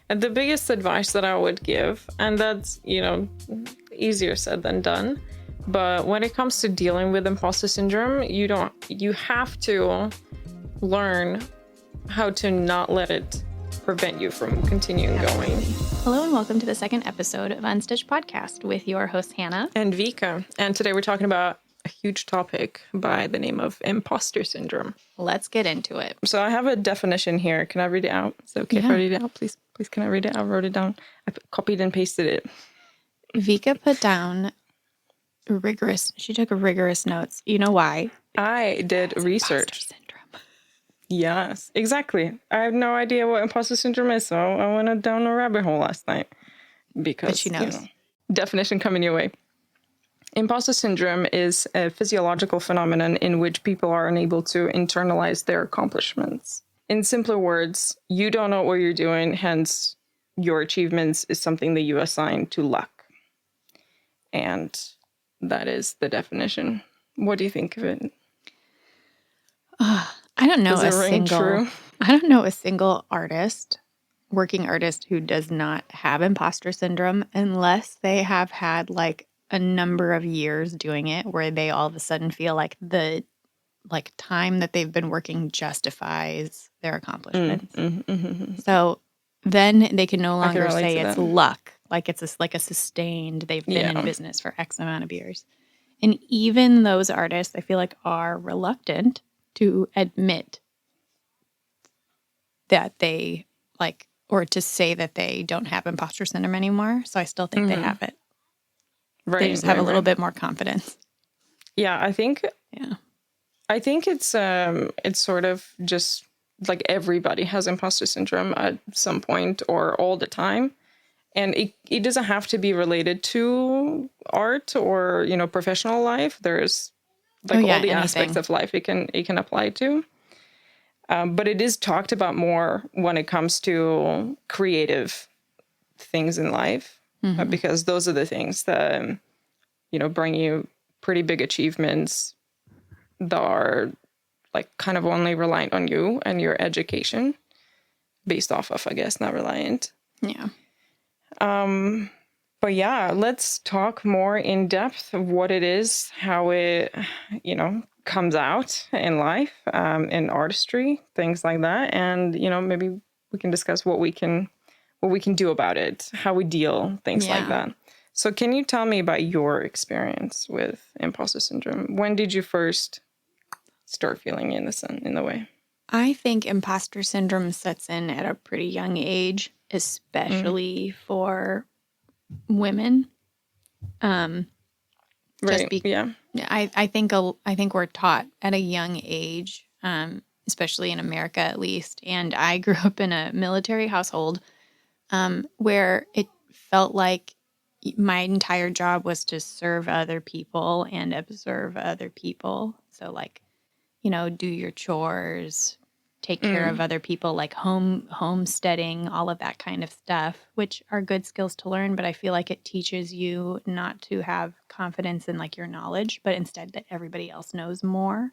And the biggest advice that I would give, and that's, easier said than done, but when it comes to dealing with imposter syndrome, you have to learn how to not let it prevent you from continuing going. Hello and welcome to the second episode of Unstitched Podcast with your host Hannah and Vika. And today we're talking about a huge topic by the name of imposter syndrome. Let's get into it. So I have a definition here. Can I read it out? Is it okay if I read it out? Please, can I read it? I wrote it down. I copied and pasted it. Vika put down she took rigorous notes. You know why? I did research. Imposter syndrome. Yes, exactly. I have no idea what imposter syndrome is, so I went down a rabbit hole last night. Because, she knows. Definition coming your way. Imposter syndrome is a physiological phenomenon in which people are unable to internalize their accomplishments. In simpler words, you don't know what you're doing, hence your achievements is something that you assign to luck. And that is the definition. What do you think of it? I don't know I don't know a single working artist who does not have imposter syndrome unless they have had like a number of years doing it where they all of a sudden feel like the time that they've been working justifies their accomplishments. So then they can no longer say it's luck. Like it's a sustained, they've been in business for X amount of years. And even those artists, I feel like, are reluctant to admit that they or to say that they don't have imposter syndrome anymore. So I still think they have it. Right, they just have a little bit more confidence. Yeah, I think it's sort of just like everybody has imposter syndrome at some point or all the time. And it doesn't have to be related to art or, professional life. There's all the aspects of life it can apply to. But it is talked about more when it comes to creative things in life, because those are the things that, bring you pretty big achievements that are like kind of only reliant on you and your education based off of, I guess, not reliant. Yeah. But yeah, let's talk more in depth of what it is, how it, comes out in life, in artistry, things like that. And, maybe we can discuss what we can do about it, how we deal, things like that. So can you tell me about your experience with imposter syndrome? When did you first start feeling in the way? I think imposter syndrome sets in at a pretty young age, especially for women. Right. I think we're taught at a young age, especially in America at least. And I grew up in a military household where it felt like my entire job was to serve other people and observe other people. So do your chores, take care of other people, like homesteading, all of that kind of stuff, which are good skills to learn. But I feel like it teaches you not to have confidence in your knowledge, but instead that everybody else knows more.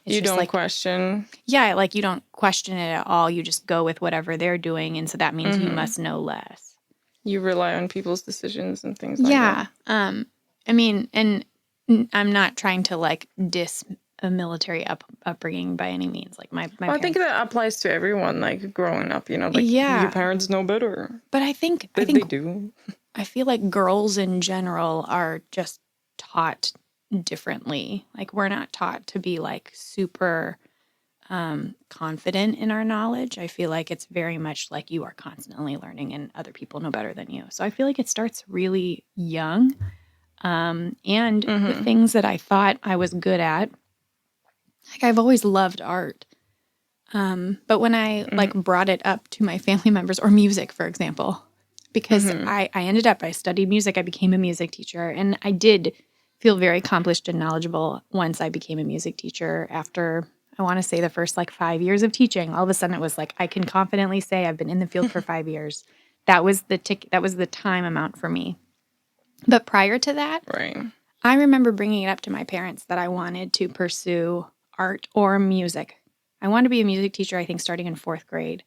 You don't question. Yeah, you don't question it at all. You just go with whatever they're doing. And so that means you must know less. You rely on people's decisions and things like that. Yeah. I mean, and I'm not trying to diss a military upbringing by any means. My I think that applies to everyone, growing up, your parents know better. But I think they do. I feel like girls in general are just taught differently. We're not taught to be super confident in our knowledge. I feel like it's very much you are constantly learning and other people know better than you. So I feel like it starts really young. And the things that I thought I was good at, I've always loved art. But when I brought it up to my family members, or music, for example, because I studied music, I became a music teacher, and I did feel very accomplished and knowledgeable once I became a music teacher. After, I want to say, the first 5 years of teaching, all of a sudden it was I can confidently say I've been in the field for 5 years. That was the time amount for me. But prior to that, I remember bringing it up to my parents that I wanted to pursue art or music. I wanted to be a music teacher, I think, starting in 4th grade.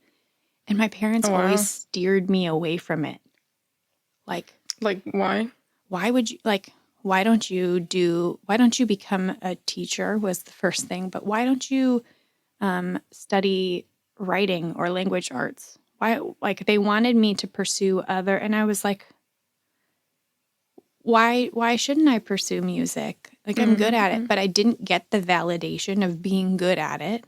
And my parents Oh, always wow. steered me away from it. Like, Like, why? why would you, like, why don't you become a teacher was the first thing, but why don't you study writing or language arts? Why, like, they wanted me to pursue other, and I was like, why shouldn't I pursue music? Like, I'm good at it, but I didn't get the validation of being good at it.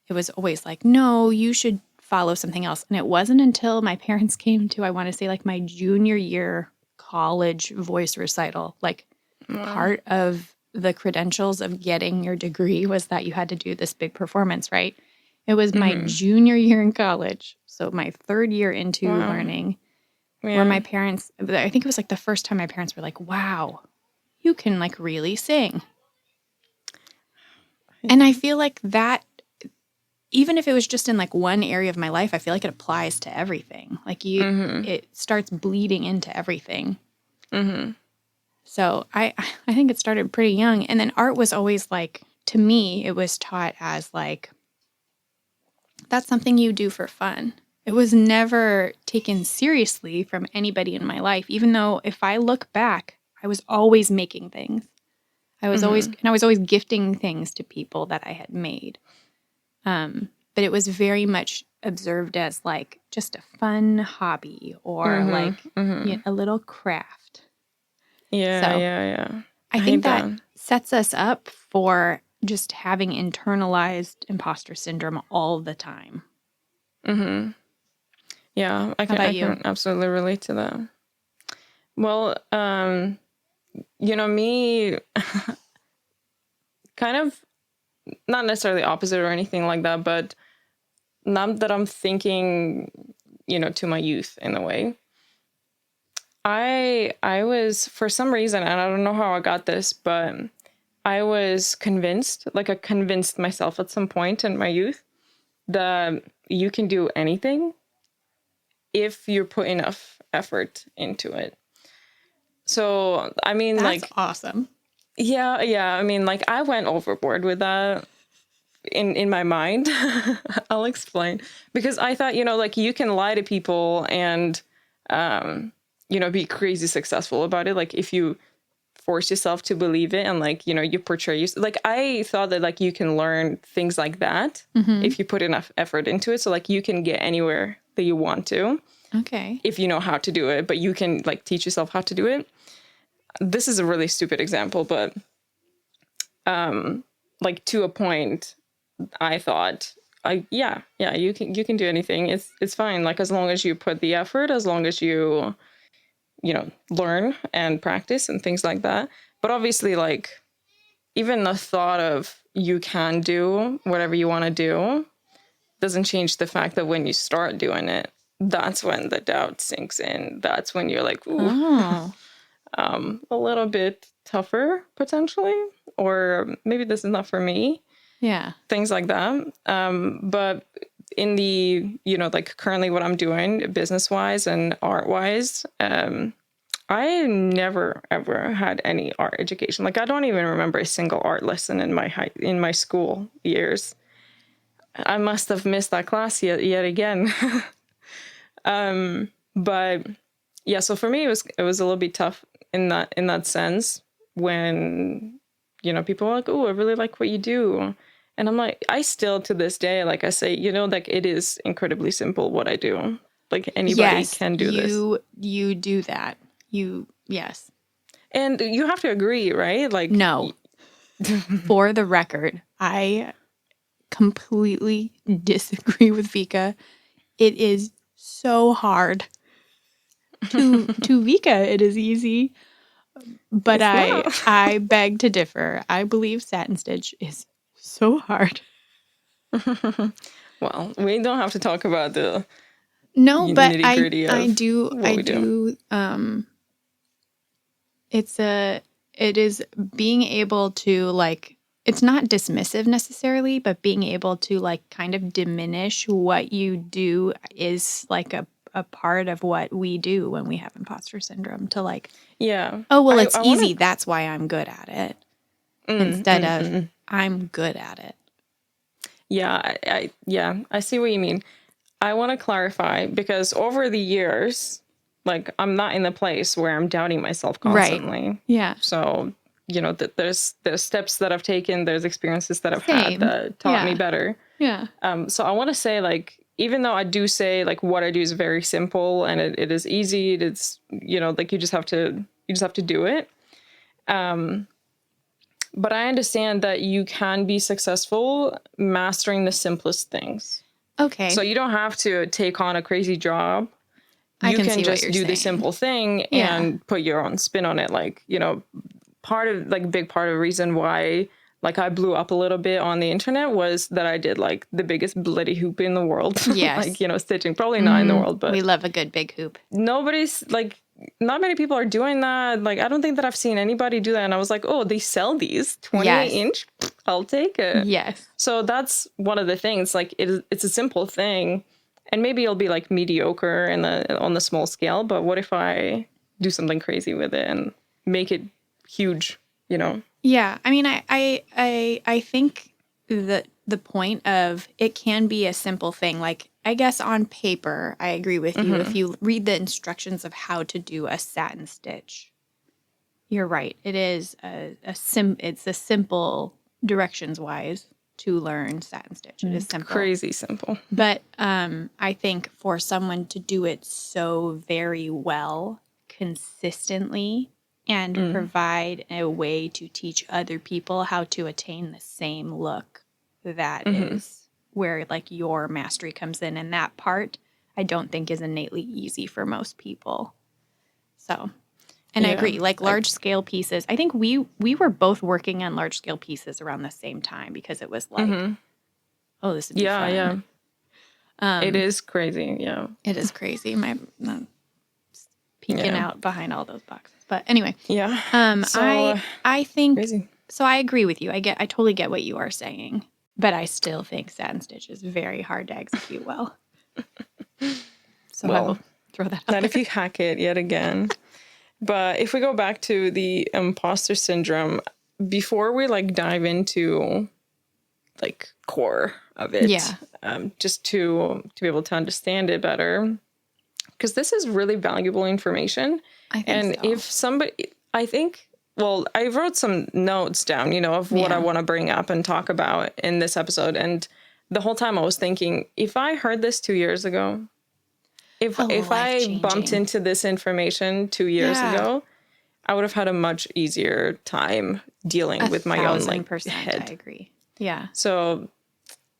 It was always like, no, you should follow something else. And it wasn't until my parents came to, I want to say, like my junior year college voice recital, like Wow. part of the credentials of getting your degree was that you had to do this big performance, right? It was my junior year in college. So my third year into Wow. learning, where Yeah. my parents, I think it was like the first time my parents were like, wow, you can like really sing. And I feel like that, even if it was just in like one area of my life, I feel like it applies to everything. Like it starts bleeding into everything. So I think it started pretty young. And then art was always like, to me, it was taught as like, that's something you do for fun. It was never taken seriously from anybody in my life, even though if I look back, I was always making things. I was always gifting things to people that I had made. But it was very much observed as like just a fun hobby or like a little craft. Yeah, So yeah. I I think hate that that. sets us up for just having internalized imposter syndrome all the time. Yeah, How about I you? can absolutely relate to that. Well, me kind of not necessarily opposite or anything like that, but now that I'm thinking, to my youth in a way. I was, for some reason, and I don't know how I got this, but I was convinced, like I convinced myself at some point in my youth that you can do anything if you put enough effort into it. So, I mean, That's like, awesome. yeah. I mean, like, I went overboard with that in my mind. I'll explain. Because I thought, like, you can lie to people and, be crazy successful about it. Like, if you force yourself to believe it and, like, you portray yourself. Like, I thought that, like, you can learn things like that if you put enough effort into it. So, like, you can get anywhere that you want to Okay. if you know how to do it, but you can, like, teach yourself how to do it. This is a really stupid example, but like, to a point, I thought, yeah, you can do anything. It's fine. Like, as long as you put the effort, as long as you learn and practice and things like that. But obviously, like, even the thought of you can do whatever you want to do doesn't change the fact that when you start doing it, that's when the doubt sinks in. That's when you're like, ooh, Oh, a little bit tougher potentially, or maybe this is not for me, yeah. things like that. But in the, like, currently what I'm doing business wise and art wise, I never ever had any art education. Like, I don't even remember a single art lesson in my school years. I must have missed that class yet again. But yeah, so for me it was a little bit tough in that sense when people are like, "Oh, I really like what you do." And I'm like, I still to this day, like I say, like, it is incredibly simple what I do. Like, anybody Yes, can do this. you do that. Yes. And you have to agree, right? Like, No. For the record, I completely disagree with Vika. It is so hard. To Vika, it is easy, but it's not. I beg to differ. I believe satin stitch is so hard. Well, we don't have to talk about the No, but nitty gritty I of do what we do. it is being able to like, it's not dismissive necessarily, but being able to like kind of diminish what you do is like a part of what we do when we have imposter syndrome, to like, Yeah. oh, well, it's I want easy. to. That's why I'm good at it. Instead of I'm good at it. Yeah, I see what you mean. I want to clarify, because over the years, like, I'm not in the place where I'm doubting myself Right. constantly. Yeah. So, there's steps that I've taken, there's experiences that I've had Same. that taught me Yeah. better. Yeah. So I want to say, like, even though I do say, like, what I do is very simple and it is easy, it's, like, you just have to do it. But I understand that you can be successful mastering the simplest things. Okay. So you don't have to take on a crazy job. I You can can see what just you're do the saying. simple thing Yeah. and put your own spin on it. Like, big part of the reason why, like, I blew up a little bit on the internet was that I did, like, the biggest bloody hoop in the world. Yes. Like, stitching, probably not in the world, but we love a good big hoop. nobody's, like, not many people are doing that. Like, I don't think that I've seen anybody do that. And I was like, oh, they sell these 28-inch. I'll take it. Yes. So that's one of the things. Like, it's a simple thing, and maybe it'll be, like, mediocre on the small scale. But what if I do something crazy with it and make it huge? Yeah. I mean, I think that the point of it can be a simple thing. Like, I guess on paper, I agree with you. If you read the instructions of how to do a satin stitch, you're right. It is it's a simple directions wise to learn satin stitch. It is simple. Crazy simple. But I think for someone to do it so very well, consistently, and provide a way to teach other people how to attain the same look, that is where, like, your mastery comes in. And that part, I don't think is innately easy for most people. So, and I agree, like, large scale pieces. I think we were both working on large scale pieces around the same time, because it was like, oh, this would be fun. Yeah. It is crazy. Yeah. It is crazy. Peeking out behind all those boxes. But anyway. Yeah. I think crazy. So I agree with you. I totally get what you are saying. But I still think satin stitch is very hard to execute well. So I will throw that out not there. if you hack it yet again. But if we go back to the imposter syndrome, before we, like, dive into, like, core of it, just to be able to understand it better, because this is really valuable information. I think and so. If somebody, I think, well, I wrote some notes down, of what I want to bring up and talk about in this episode. And the whole time I was thinking, if I heard this 2 years ago, if I bumped into this information 2 years ago, I would have had a much easier time dealing with my own, like, 1,000%, head. I agree. Yeah. So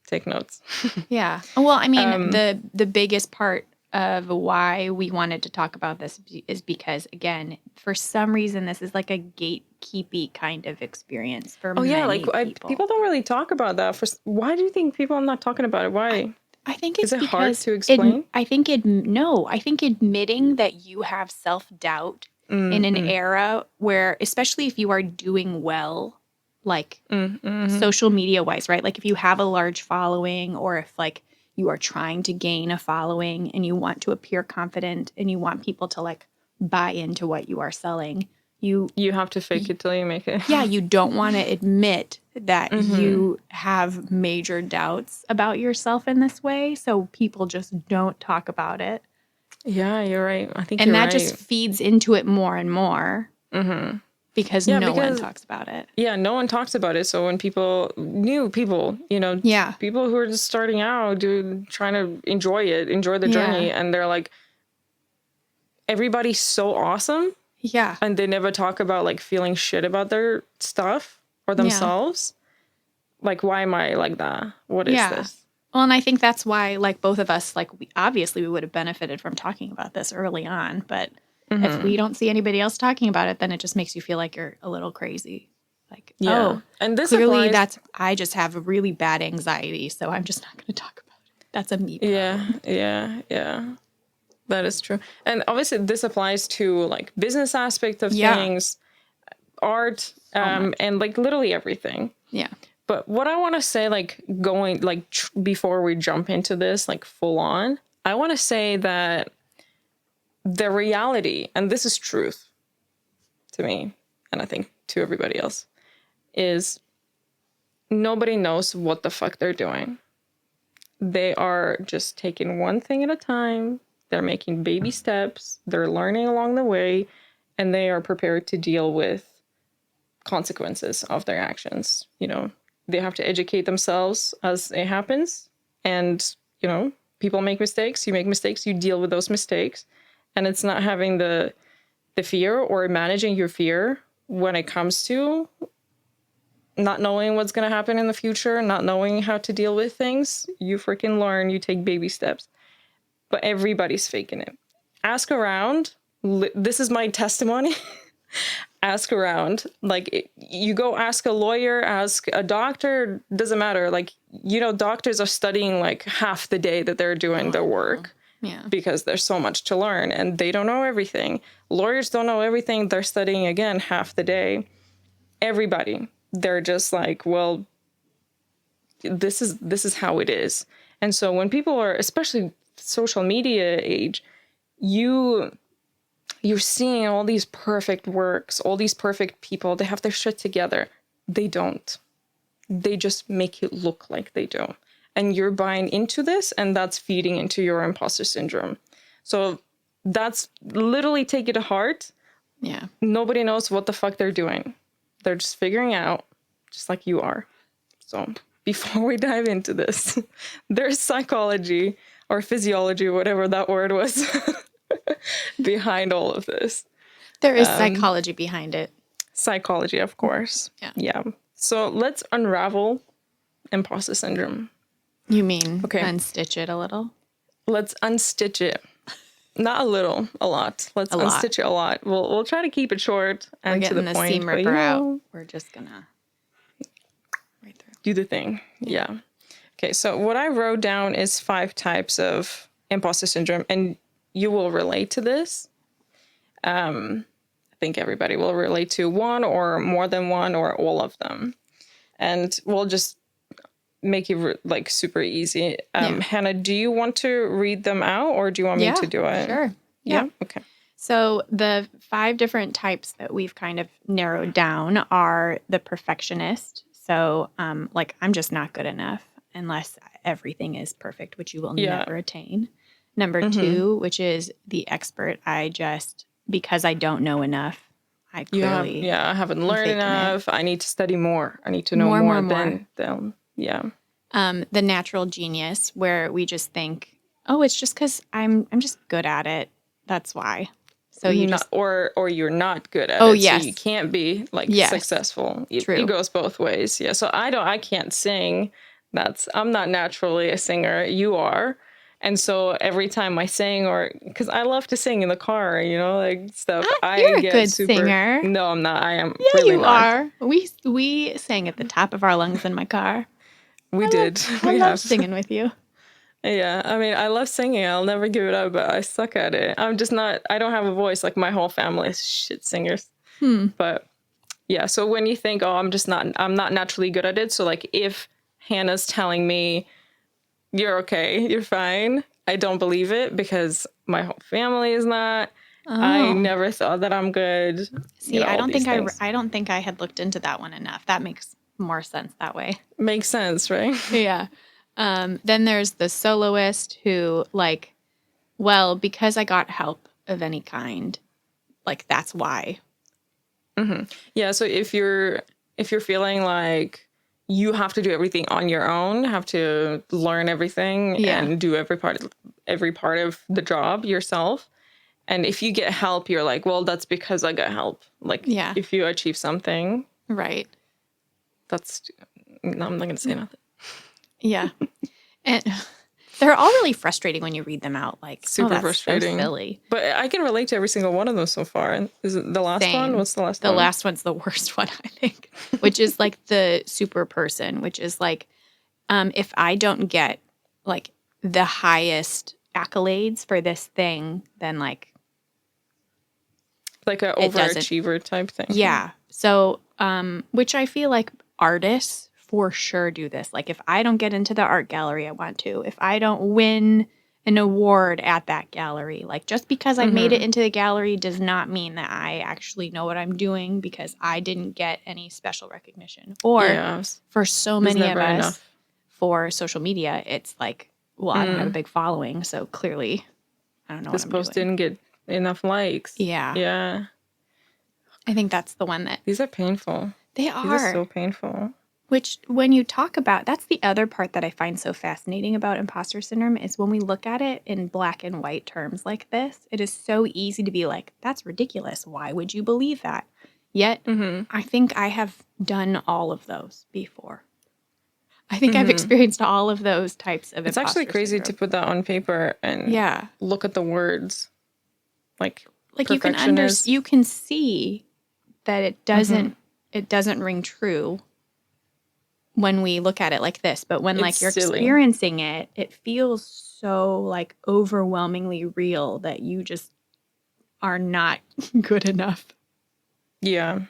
take notes. Yeah. Well, I mean, the biggest part of why we wanted to talk about this is because, again, for some reason, this is like a gatekeepy kind of experience for many people. People don't really talk about that. Why do you think people are not talking about it? Why? I think it's Is it hard because to explain? I think admitting that you have self-doubt in an era where, especially if you are doing well, like, social media wise, right? Like, if you have a large following, or if, like, you are trying to gain a following and you want to appear confident and you want people to, like, buy into what you are selling, you have to fake it till you make it. Yeah, you don't want to admit that you have major doubts about yourself in this way, so people just don't talk about it. Yeah, you're right. I think and you're right. And that just feeds into it more and more. Because no one talks about it. Yeah, no one talks about it. So when new people, people who are just starting out, trying to enjoy the journey, and they're like, everybody's so awesome. Yeah. And they never talk about, like, feeling shit about their stuff or themselves. Yeah. Like, why am I like that? What is this? Well, and I think that's why, like, both of us, like, we would have benefited from talking about this early on, but if we don't see anybody else talking about it, then it just makes you feel like you're a little crazy. Like, and this clearly I just have a really bad anxiety, so I'm just not going to talk about it. That's a me problem. Yeah. That is true. And obviously this applies to, like, business aspect of things, art, and, like, literally everything. Yeah. But what I want to say, like, before we jump into this, like, full on, I want to say that the reality, and this is truth to me, and I think to everybody else, is nobody knows what the fuck they're doing. They are just taking one thing at a time. They're making baby steps. They're learning along the way, and they are prepared to deal with consequences of their actions. You know, they have to educate themselves as it happens. And, you know, people make mistakes. You make mistakes. You deal with those mistakes. And it's not having the fear or managing your fear when it comes to not knowing what's going to happen in the future, not knowing how to deal with things. You freaking learn, you take baby steps. But everybody's faking it. Ask around. This is my testimony. Ask around. Like, you go ask a lawyer, ask a doctor, doesn't matter. Like, you know, doctors are studying like half the day that they're doing their work. Yeah. Because there's so much to learn and they don't know everything. Lawyers don't know everything. They're studying again half the day. Everybody. They're just like, well, this is how it is. And so when people are, especially social media age, you're seeing all these perfect works, all these perfect people. They have their shit together. They don't. They just make it look like they do. And you're buying into this, and that's feeding into your imposter syndrome. So that's literally, take it to heart. Yeah. Nobody knows what the fuck they're doing. They're just figuring out, just like you are. So before we dive into this, there's psychology or physiology, whatever that word was, behind all of this. There is psychology behind it. Psychology, of course. Yeah. So let's unravel imposter syndrome. You mean unstitch it a little? Let's unstitch it. Not a little, a lot. Let's unstitch it a lot. We'll try to keep it short and to the point. We're getting the seam ripper out. We're just gonna right through. Do the thing. Yeah. Okay, so what I wrote down is 5 types of imposter syndrome, and you will relate to this. I think everybody will relate to one or more than one or all of them. And we'll just make it like super easy. Hannah, do you want to read them out or do you want me to do it? Sure. Yeah. Okay. So the 5 different types that we've kind of narrowed down are the perfectionist. So like, I'm just not good enough unless everything is perfect, which you will never attain. Number 2, which is the expert. Because I don't know enough, I clearly I haven't learned enough. I need to study more. I need to know more than them. Yeah. The natural genius, where we just think, oh, it's just because I'm just good at it. That's why. So you or you're not good at it. Yes. So you can't be like successful. True. It goes both ways. Yeah. So I can't sing. I'm not naturally a singer. You are. And so every time I sing, or because I love to sing in the car, you know, like stuff. You're a good singer. No, I'm not. I am. Yeah, really you not. are. We sang at the top of our lungs in my car. We did. I love singing with you. Yeah, I mean, I love singing. I'll never give it up, but I suck at it. I'm just not. I don't have a voice. Like, my whole family is shit singers. But yeah, so when you think, oh, I'm not naturally good at it. So like, if Hannah's telling me, you're okay, you're fine, I don't believe it, because my whole family is not. I never thought that I'm good. See, I don't think I had looked into that one enough. That makes more sense that way. Makes sense, right? Yeah. Then there's the soloist who, like, well, because I got help of any kind, like, that's why. Yeah. So if you're feeling like you have to do everything on your own, have to learn everything and do every part of the job yourself. And if you get help, you're like, well, that's because I got help. Like, if you achieve something. Right. I'm not going to say nothing. Yeah. And they're all really frustrating when you read them out. Like, super frustrating. So silly. But I can relate to every single one of them so far. Is it the last one? What's the last one? The last one's the worst one, I think, which is like the super person, which is like, if I don't get like the highest accolades for this thing, then like an overachiever type thing. Yeah. So, which I feel like artists for sure do this. Like, if I don't get into the art gallery I want to, if I don't win an award at that gallery, like, just because I made it into the gallery does not mean that I actually know what I'm doing, because I didn't get any special recognition. Or for so many of us, for social media, it's like, well, I don't have a big following, so clearly I don't know what This I'm post doing. didn't get enough likes. Yeah. Yeah. I think that's the one that These are painful. they These are are. so painful. Which, when you talk about, that's the other part that I find so fascinating about imposter syndrome is when we look at it in black and white terms like this, it is so easy to be like, that's ridiculous. Why would you believe that? Yet, I think I have done all of those before. I think I've experienced all of those types of It's imposter actually crazy syndrome. to put that on paper and look at the words. Like perfectionist. You can see that it doesn't ring true when we look at it like this, but when like you're silly. experiencing it, it feels so like overwhelmingly real that you just are not good enough. Yeah.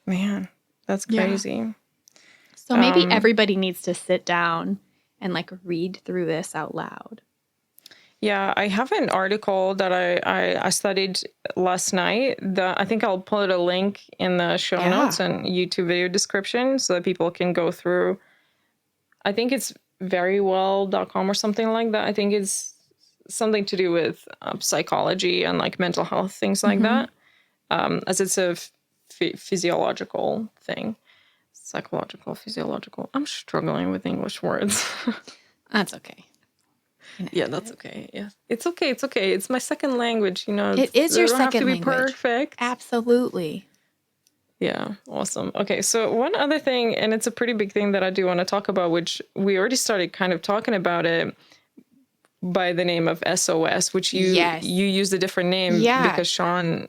Man, that's crazy. Yeah. So maybe everybody needs to sit down and like read through this out loud. Yeah, I have an article that I studied last night. I think I'll put a link in the show notes and YouTube video description so that people can go through. I think it's verywell.com or something like that. I think it's something to do with psychology and like mental health, things like that, as it's a physiological thing. Psychological, physiological. I'm struggling with English words. That's okay. Yeah, that's okay. Yeah, it's okay. It's okay. It's my second language. You know, it is your second language. Have to be perfect. Absolutely. Yeah, awesome. Okay, so one other thing, and it's a pretty big thing that I do want to talk about, which we already started kind of talking about it by the name of SOS, which you used a different name because Sean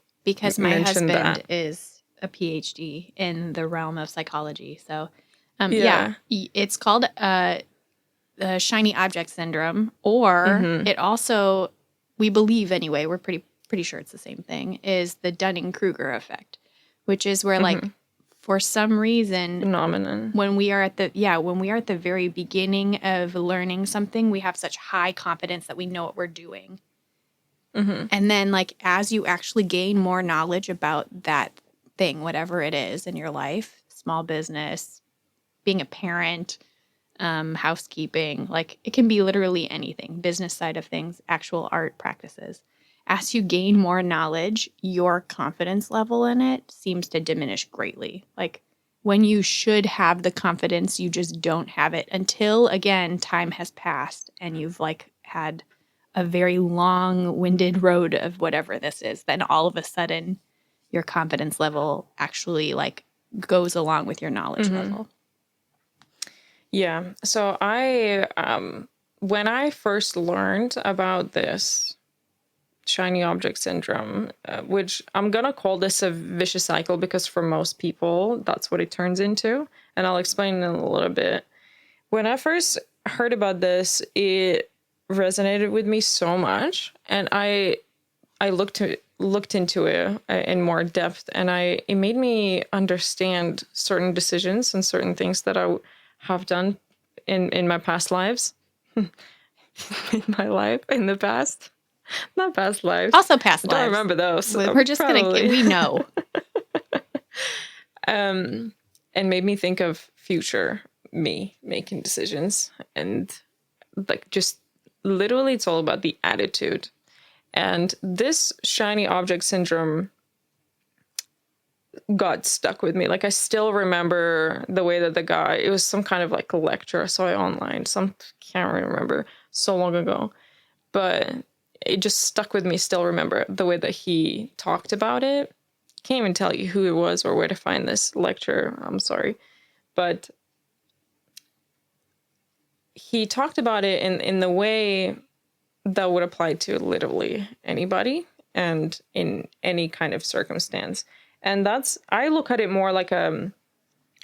my husband that. is a PhD in the realm of psychology. So, it's called the shiny object syndrome, or it also, we believe anyway, we're pretty sure it's the same thing, is the Dunning-Kruger effect, which is where like for some reason phenomenon when we are at the very beginning of learning something, we have such high confidence that we know what we're doing. And then like as you actually gain more knowledge about that thing, whatever it is in your life, small business, being a parent, housekeeping, like it can be literally anything, business side of things, actual art practices. As you gain more knowledge, your confidence level in it seems to diminish greatly. Like when you should have the confidence, you just don't have it until, again, time has passed and you've like had a very long-winded road of whatever this is. Then all of a sudden, your confidence level actually like goes along with your knowledge level. Yeah. So I, when I first learned about this shiny object syndrome, which I'm going to call this a vicious cycle because for most people, that's what it turns into. And I'll explain in a little bit. When I first heard about this, it resonated with me so much. And I looked into it in more depth, and it made me understand certain decisions and certain things that I have done in my past lives, in the past, not past lives, also past lives. I don't remember those. We're just gonna we know, and made me think of future me making decisions, and like just literally, it's all about the attitude. And this shiny object syndrome got stuck with me. Like I still remember the way that the guy, it was some kind of like a lecture I saw it online. Can't really remember, so long ago. But it just stuck with me, still remember the way that he talked about it. Can't even tell you who it was or where to find this lecture. I'm sorry. But he talked about it in the way that would apply to literally anybody and in any kind of circumstance. And I look at it more like not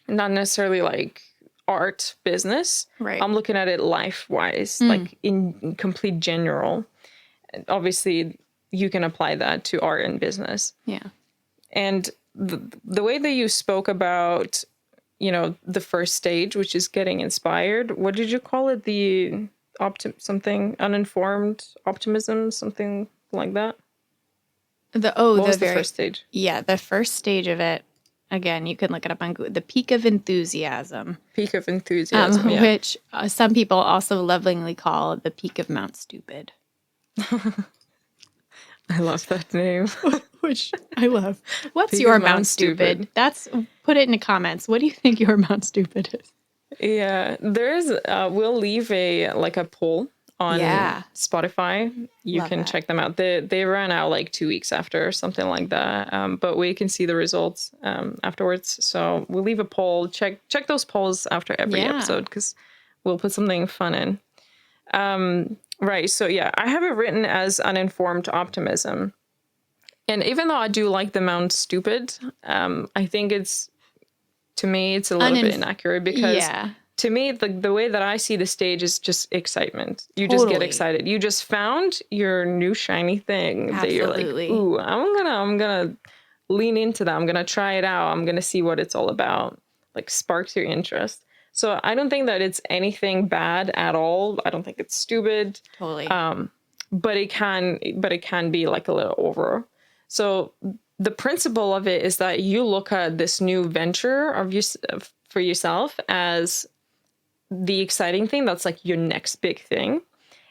necessarily like art business. Right. I'm looking at it life-wise, like in complete general. Obviously, you can apply that to art and business. Yeah. And the way that you spoke about, the first stage, which is getting inspired, what did you call it? The something uninformed optimism, something like that. What was the first stage? Yeah, the first stage of it again, you can look it up on Google, the peak of enthusiasm, Peak of enthusiasm. Yeah. which some people also lovingly call the peak of Mount Stupid. I love that name. Which I love. What's Peak your of Mount Stupid? That's put it in the comments. What do you think your Mount Stupid is? Yeah, there's we'll leave a poll on Spotify. You Love can that. check them out. They ran out like 2 weeks after or something like that. But we can see the results afterwards. So we'll leave a poll. Check those polls after every episode because we'll put something fun in. Right. So yeah, I have it written as uninformed optimism. And even though I do like the Mount Stupid, I think to me, it's a little bit inaccurate because to me, the way that I see the stage is just excitement. You just get excited. You just found your new shiny thing that you're like, ooh, I'm gonna lean into that. I'm gonna try it out. I'm gonna see what it's all about. Like sparks your interest. So I don't think that it's anything bad at all. I don't think it's stupid. Totally. But it can be like a little over. So the principle of it is that you look at this new venture for yourself as the exciting thing. That's like your next big thing.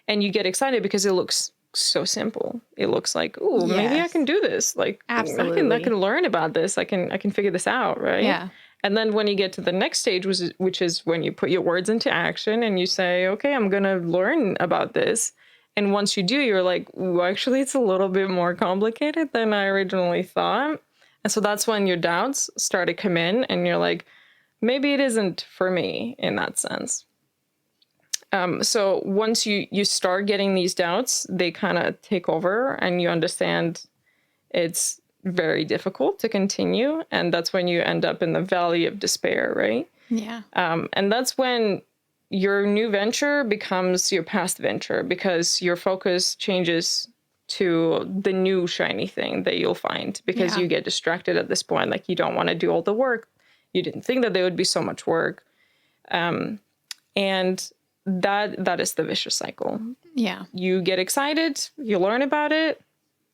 And you get excited because it looks so simple. It looks like, oh, maybe I can do this. Like, absolutely. I can learn about this. I can figure this out, right? Yeah. And then when you get to the next stage, which is when you put your words into action and you say, okay, I'm going to learn about this. And once you do, you're like, ooh, actually, it's a little bit more complicated than I originally thought. And so that's when your doubts start to come in and you're like, maybe it isn't for me in that sense. So once you start getting these doubts, they kind of take over and you understand it's very difficult to continue. And that's when you end up in the valley of despair, right? Yeah. And that's when your new venture becomes your past venture because your focus changes to the new shiny thing that you'll find because you get distracted at this point. Like you don't want to do all the work. You didn't think that there would be so much work. And that is the vicious cycle. Yeah. You get excited, you learn about it,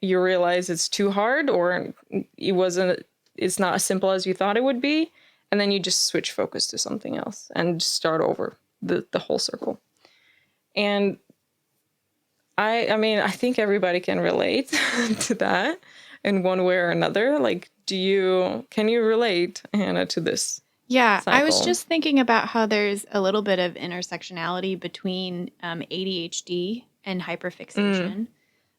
you realize it's too hard or it's not as simple as you thought it would be. And then you just switch focus to something else and start over the whole circle. And I mean, I think everybody can relate to that in one way or another. Like, can you relate, Hannah, to this? Yeah, cycle? I was just thinking about how there's a little bit of intersectionality between ADHD and hyperfixation.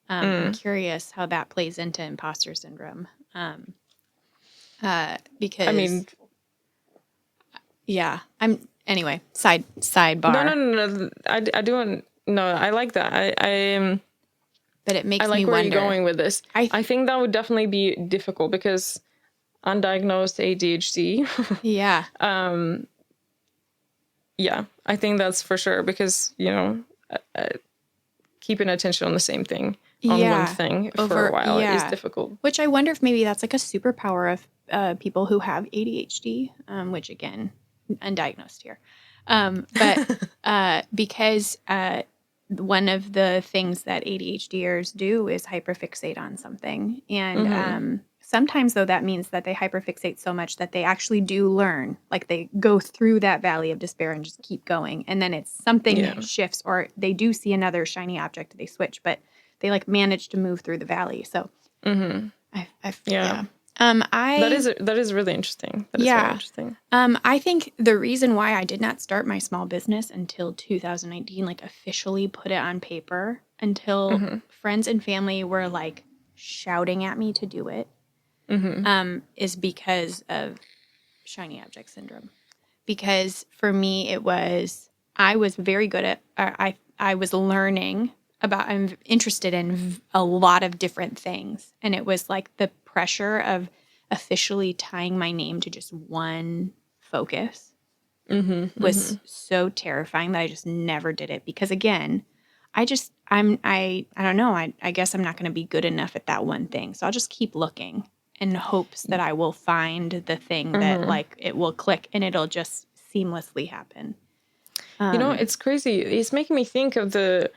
I'm curious how that plays into imposter syndrome. Because I mean, yeah, anyway, sidebar. No. I don't. No, I like that. But it makes I like me where wonder. you're going with this. I think that would definitely be difficult because undiagnosed ADHD. Yeah. Yeah, I think that's for sure because, keeping attention on the same thing, on one thing for a while is difficult. Which I wonder if maybe that's like a superpower of people who have ADHD, which again, undiagnosed here. But because one of the things that ADHDers do is hyperfixate on something. And sometimes, though, that means that they hyperfixate so much that they actually do learn. Like they go through that valley of despair and just keep going. And then it's something shifts or they do see another shiny object, they switch, but they like manage to move through the valley. So yeah. That is really interesting. That is very interesting. I think the reason why I did not start my small business until 2019, like officially put it on paper, until friends and family were like shouting at me to do it, is because of shiny object syndrome. Because for me, I was very good at, I was learning about, I'm interested in a lot of different things. And it was like the pressure of officially tying my name to just one focus was so terrifying that I just never did it. Because again, I don't know, I guess I'm not going to be good enough at that one thing. So I'll just keep looking in hopes that I will find the thing that like it will click and it'll just seamlessly happen. It's crazy. It's making me think of it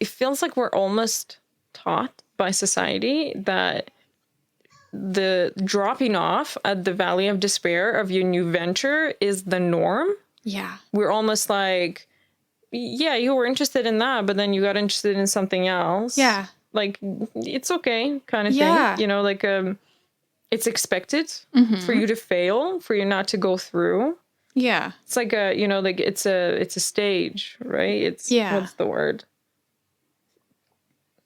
feels like we're almost taught by society that the dropping off at the valley of despair of your new venture is the norm. Yeah. We're almost like, yeah, you were interested in that, but then you got interested in something else. Yeah. Like, it's okay kind of Yeah. thing. You know, like, it's expected Mm-hmm. for you to fail, for you not to go through. Yeah. It's like a, you know, like it's a stage, right? It's, Yeah. what's the word?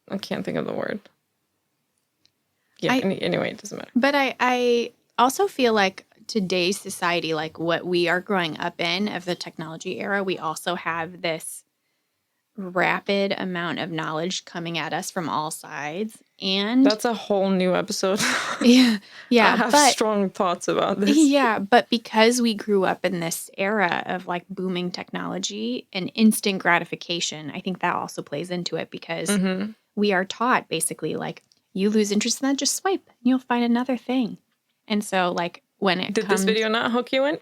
I can't think of the word. Yeah, anyway, it doesn't matter. But I also feel like today's society, like what we are growing up in of the technology era, we also have this rapid amount of knowledge coming at us from all sides. And That's a whole new episode. yeah, I have strong thoughts about this. Yeah, but because we grew up in this era of like booming technology and instant gratification, I think that also plays into it because we are taught basically like you lose interest in that, just swipe and you'll find another thing. And so like when it Did this video not hook you in?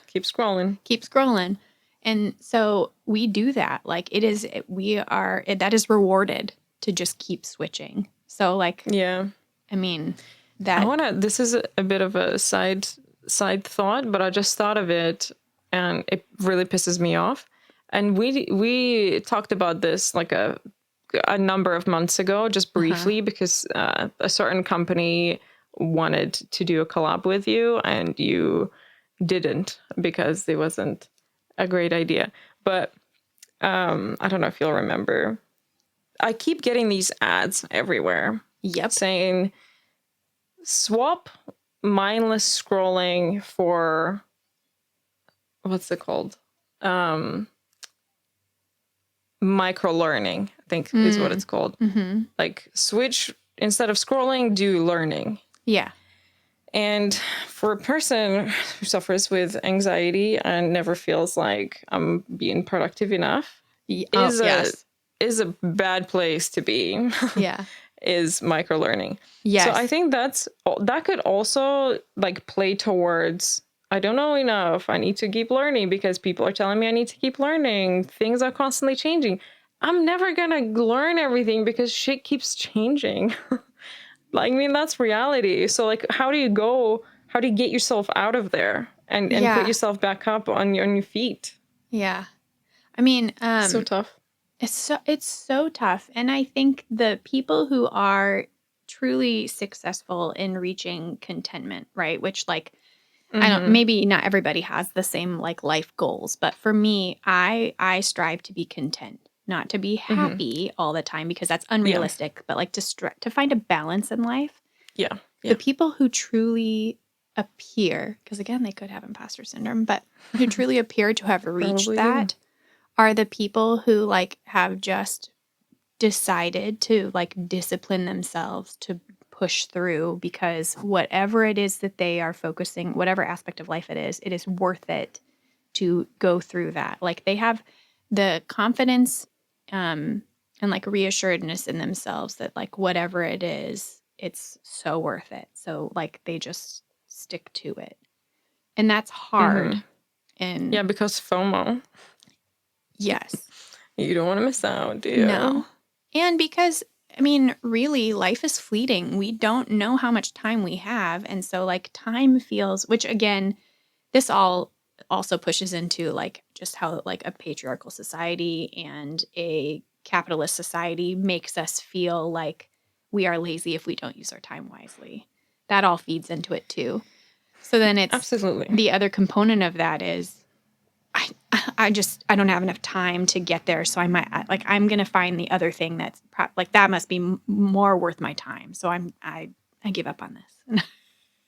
Keep scrolling. Keep scrolling. And so we do that. Like that is rewarded to just keep switching. So like, yeah, I mean, this is a bit of a side thought, but I just thought of it and it really pisses me off. And we talked about this like a number of months ago, just briefly, because a certain company wanted to do a collab with you and you didn't because it wasn't a great idea. But I don't know if you'll remember. I keep getting these ads everywhere. Yep. Saying swap mindless scrolling for what's it called? Micro learning, I think is what it's called. Mm-hmm. Like switch, instead of scrolling, do learning. Yeah. And for a person who suffers with anxiety and never feels like I'm being productive enough, is a bad place to be. Yeah. Is micro learning. Yes. So I think that could also like play towards, I don't know enough, I need to keep learning because people are telling me I need to keep learning. Things are constantly changing. I'm never gonna learn everything because shit keeps changing. Like, I mean, that's reality. So like, how do you get yourself out of there and put yourself back up on your feet? Yeah. I mean, so tough. It's so tough. And I think the people who are truly successful in reaching contentment, right? Which like, maybe not everybody has the same like life goals, but for me, I strive to be content, not to be happy all the time because that's unrealistic, but like to find a balance in life. Yeah. The people who truly appear, because again, they could have imposter syndrome, but who truly appear to have reached that are the people who like have just decided to like discipline themselves to push through because whatever it is that they are focusing, whatever aspect of life it is worth it to go through that. Like they have the confidence and like reassuredness in themselves that like whatever it is, it's so worth it. So like they just stick to it. And that's hard. And yeah, because FOMO. Yes. You don't want to miss out, do you? No. And because, I mean, really, life is fleeting. We don't know how much time we have. And so, like, time feels, which again, this all also pushes into, like, just how, like, a patriarchal society and a capitalist society makes us feel like we are lazy if we don't use our time wisely. That all feeds into it, too. So then it's absolutely the other component of that is, I don't have enough time to get there. So I'm going to find the other thing that's like, that must be more worth my time. So I give up on this.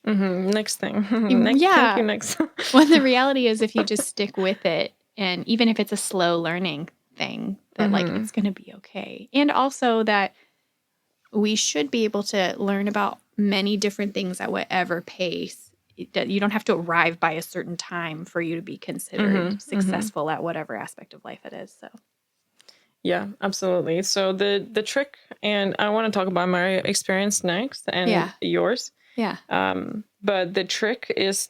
Next thing. Next. Well, the reality is if you just stick with it and even if it's a slow learning thing that like, it's going to be okay. And also that we should be able to learn about many different things at whatever pace. You don't have to arrive by a certain time for you to be considered successful at whatever aspect of life it is. So, yeah, absolutely. So the trick, and I want to talk about my experience next and yours. Yeah. But the trick is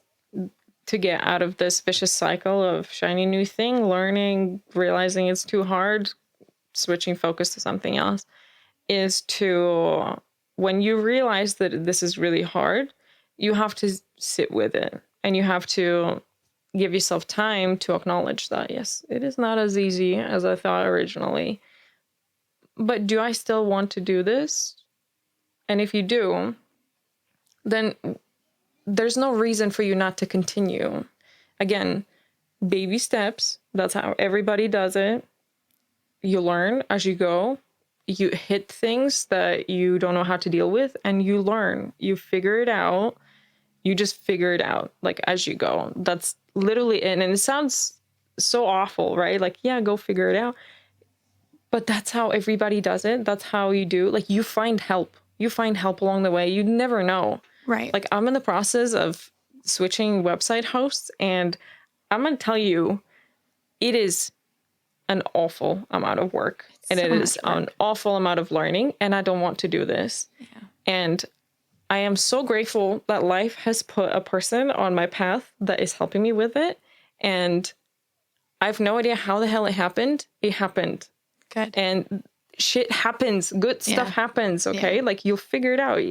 to get out of this vicious cycle of shiny new thing, learning, realizing it's too hard, switching focus to something else, is to when you realize that this is really hard, you have to sit with it, and you have to give yourself time to acknowledge that, yes, it is not as easy as I thought originally. But do I still want to do this? And if you do, then there's no reason for you not to continue. Again, baby steps. That's how everybody does it. You learn as you go. You hit things that you don't know how to deal with, and you learn. You figure it out. You just figure it out, like, as you go. That's literally it. And it sounds so awful, right? Like, yeah, go figure it out. But that's how everybody does it. That's how you do. Like, you find help. You find help along the way. You never know. Right. Like, I'm in the process of switching website hosts, and I'm going to tell you, it is an awful amount of work. And it is an awful amount of learning, and I don't want to do this. Yeah. And I am so grateful that life has put a person on my path that is helping me with it. And I have no idea how the hell it happened. It happened. Good. And shit happens. Good stuff happens, okay? Yeah. Like, you'll figure it out.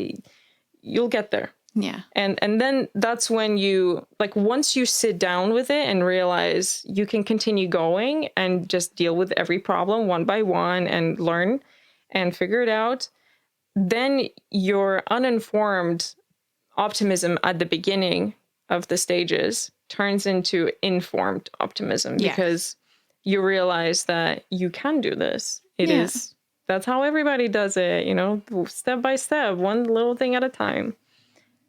You'll get there. Yeah. And then that's when you, like, once you sit down with it and realize you can continue going and just deal with every problem one by one and learn and figure it out, then your uninformed optimism at the beginning of the stages turns into informed optimism, because you realize that you can do this. That's how everybody does it, you know, step by step, one little thing at a time.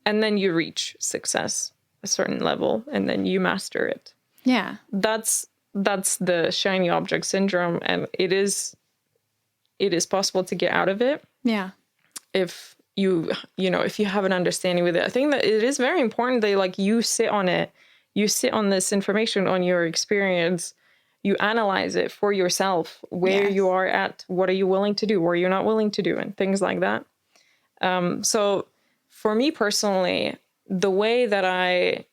And then you reach success, a certain level, and then you master it. Yeah. That's the shiny object syndrome, and it is possible to get out of it. Yeah. If you have an understanding with it. I think that it is very important that, like, you sit on it. You sit on this information, on your experience. You analyze it for yourself, where you are at, what are you willing to do, what are you not willing to do, and things like that. So for me personally, the way that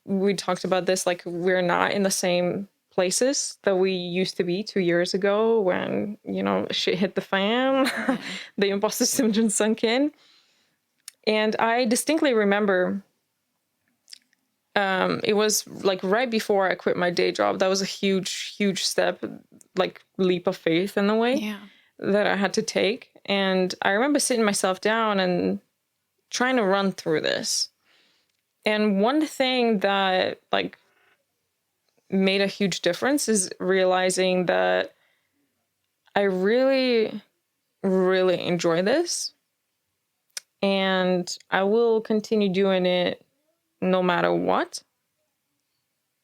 we talked about this, like, we're not in the same places that we used to be 2 years ago when, shit hit the fan, the imposter syndrome sunk in. And I distinctly remember it was like right before I quit my day job. That was a huge, huge step, like leap of faith in a way that I had to take. And I remember sitting myself down and trying to run through this. And one thing that, like, made a huge difference is realizing that I really, really enjoy this. And I will continue doing it no matter what.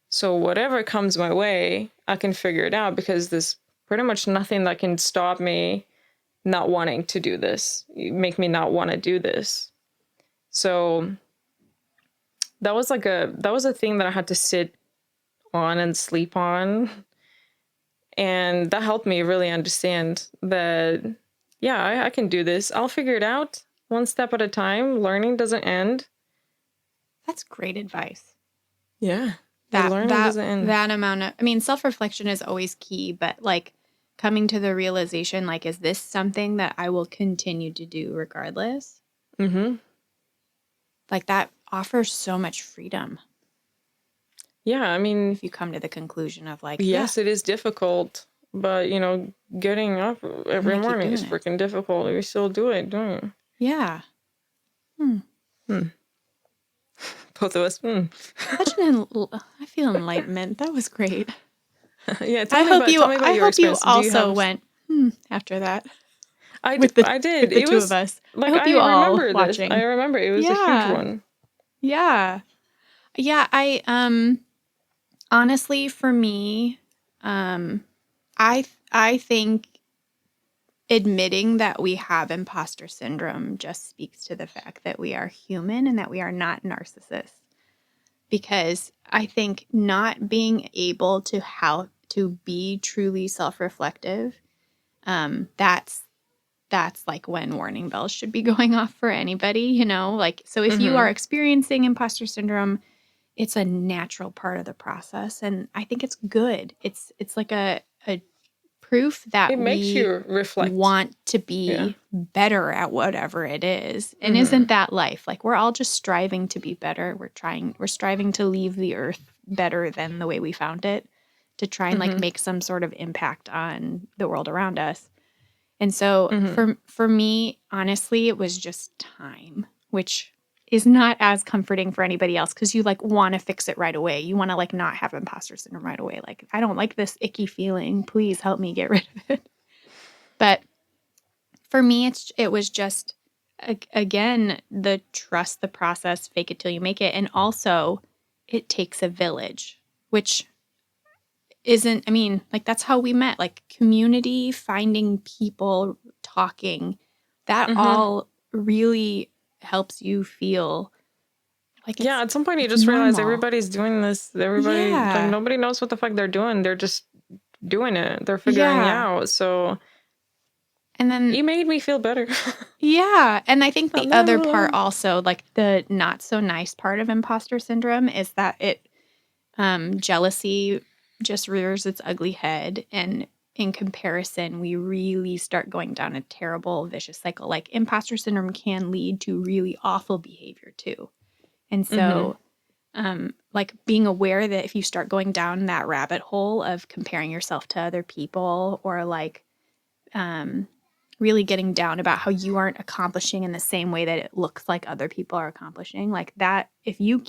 So whatever comes my way, I can figure it out, because there's pretty much nothing that can stop me not wanting to do this, make me not want to do this. So that was a thing that I had to sit on and sleep on. And that helped me really understand that, I can do this. I'll figure it out one step at a time. Learning doesn't end. That's great advice. Yeah. Learning doesn't end. That amount of, self-reflection is always key, but, like, coming to the realization, like, is this something that I will continue to do regardless? Mm-hmm. Like, that offers so much freedom. Yeah, if you come to the conclusion of, like, yes, it is difficult, but, getting up every morning is freaking difficult. You still do it, don't you? Yeah. Both of us. I feel enlightenment. That was great. Yeah, tell me about your experience. I hope you also went after that. I did. It was 2 of us. Like, I hope you all watching. I remember it was a huge one. Yeah. Yeah. I honestly, for me, I think admitting that we have imposter syndrome just speaks to the fact that we are human and that we are not narcissists. Because I think not being able to be truly self-reflective, that's like when warning bells should be going off for anybody, like, so if you are experiencing imposter syndrome, it's a natural part of the process. And I think it's good. It's like a proof that It makes we you reflect. want to Yeah. be better at whatever it is. And Mhm. isn't that life? Like, we're all just striving to be better. We're striving to leave the earth better than the way we found it, to try and like Mhm. make some sort of impact on the world around us. And so Mhm. for me, honestly, it was just time, which is not as comforting for anybody else, because you like want to fix it right away. You want to like not have imposter syndrome right away. Like, I don't like this icky feeling. Please help me get rid of it. But for me, it was just again, the trust the process, fake it till you make it, and also it takes a village, which isn't, I mean, like, that's how we met, like community, finding people, talking, that Mhm. all really helps you feel like Yeah, at some point you it's just realize normal. everybody's doing this. Everybody, like, Yeah. nobody knows what the fuck they're doing. They're just doing it. They're figuring it Yeah. out. So And then, it made me feel better. yeah. And I think I'm the not other part alone. also, like the not so nice part of imposter syndrome, is that jealousy just rears its ugly head. And in comparison, we really start going down a terrible, vicious cycle. Like, imposter syndrome can lead to really awful behavior too. And Mhm. so, like, being aware that if you start going down that rabbit hole of comparing yourself to other people, or like, really getting down about how you aren't accomplishing in the same way that it looks like other people are accomplishing, like that, if you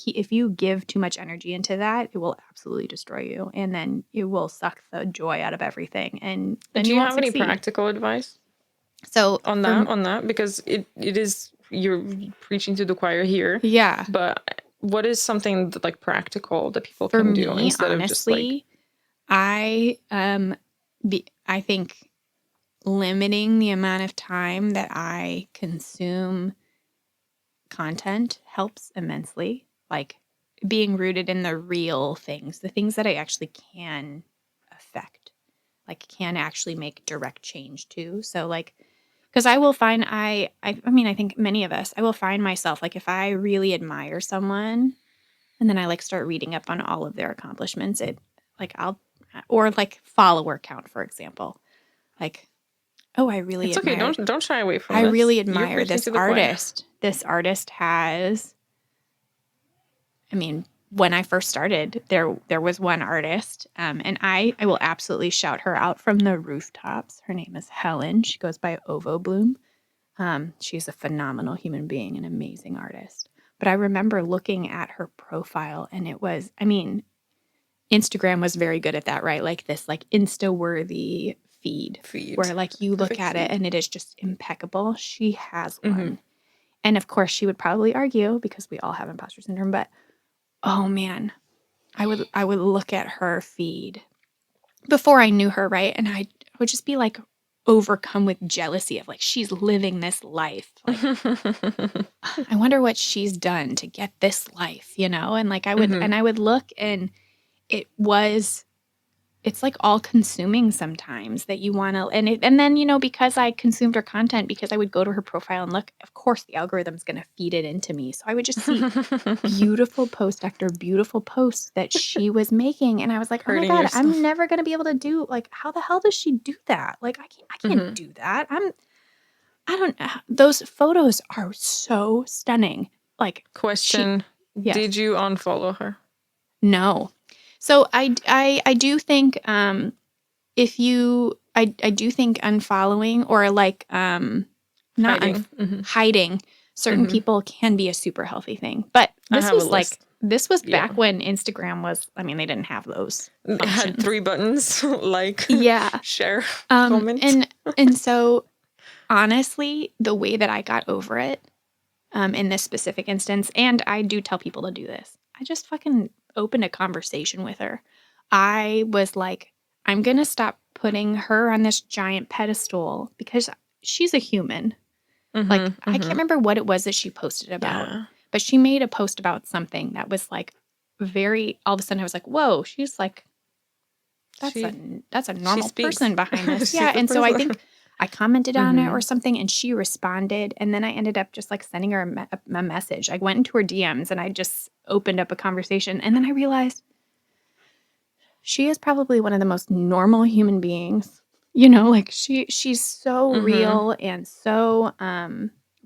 give too much energy into that, it will absolutely destroy you, and then it will suck the joy out of everything, and then Do you you won't have any succeed. practical advice So on that? On that, because it is, you're preaching to the choir here, yeah, but what is something that, like, practical that people for can do me, instead of just like. honestly, I I think limiting the amount of time that I consume content helps immensely. Like, being rooted in the real things, the things that I actually can affect, like can actually make direct change to. So like, because I will find I mean, I think many of us, I will find myself like, if I really admire someone and then I like start reading up on all of their accomplishments, it like I'll, or like follower count, for example. Like, oh, It's okay. Don't shy away I from this. really You're admire preaching this to the choir. artist. This artist has, I mean, when I first started, there was one artist, and I will absolutely shout her out from the rooftops. Her name is Helen. She goes by Ovo Bloom. She's a phenomenal human being, an amazing artist. But I remember looking at her profile, and it was, I mean, Instagram was very good at that, right? Like this, like Insta worthy feed, Feed. where like you look Perfect at it feed. and it is just impeccable. She has Mm-hmm. one. And of course, she would probably argue, because we all have imposter syndrome, but oh man, I would look at her feed before I knew her, right? And I would just be like overcome with jealousy of like, she's living this life. Like, I wonder what she's done to get this life, you know? And like, Mm-hmm. I would look, and it was, it's like all consuming sometimes, that you want to, and then, you know, because I consumed her content, because I would go to her profile and look, of course the algorithm's going to feed it into me. So I would just see beautiful post after beautiful post that she was making, and I was like, oh my Hurting God, I'm yourself. never going to be able to do, like, how the hell does she do that? Like, I can't Mm-hmm. do that. I don't, those photos are so stunning. Like, Question: yes, did you unfollow her? no. So I do think, if you, I do think unfollowing, or like, not Hiding. Mm-hmm. hiding certain Mm-hmm. people can be a super healthy thing. But I have a list. this was Yeah. back when Instagram was, I mean, they didn't have those It had functions. 3 buttons: like, Yeah. share, comment. And so honestly, the way that I got over it, in this specific instance, and I do tell people to do this, I just fucking opened a conversation with her. I was like, I'm going to stop putting her on this giant pedestal, because she's a human. Like, Mm-hmm. I can't Mm-hmm. remember what it was that she posted about, Yeah. but she made a post about something that was like very, all of a sudden I was like, whoa, she's like, that's She a she normal speaks. person behind this. Yeah. She's the And so I person. think I commented on it Mm-hmm. or something, and she responded. And then I ended up just like sending her a message. I went into her DMs and I just opened up a conversation. And then I realized she is probably one of the most normal human beings You know, like she's so Mm-hmm. real and so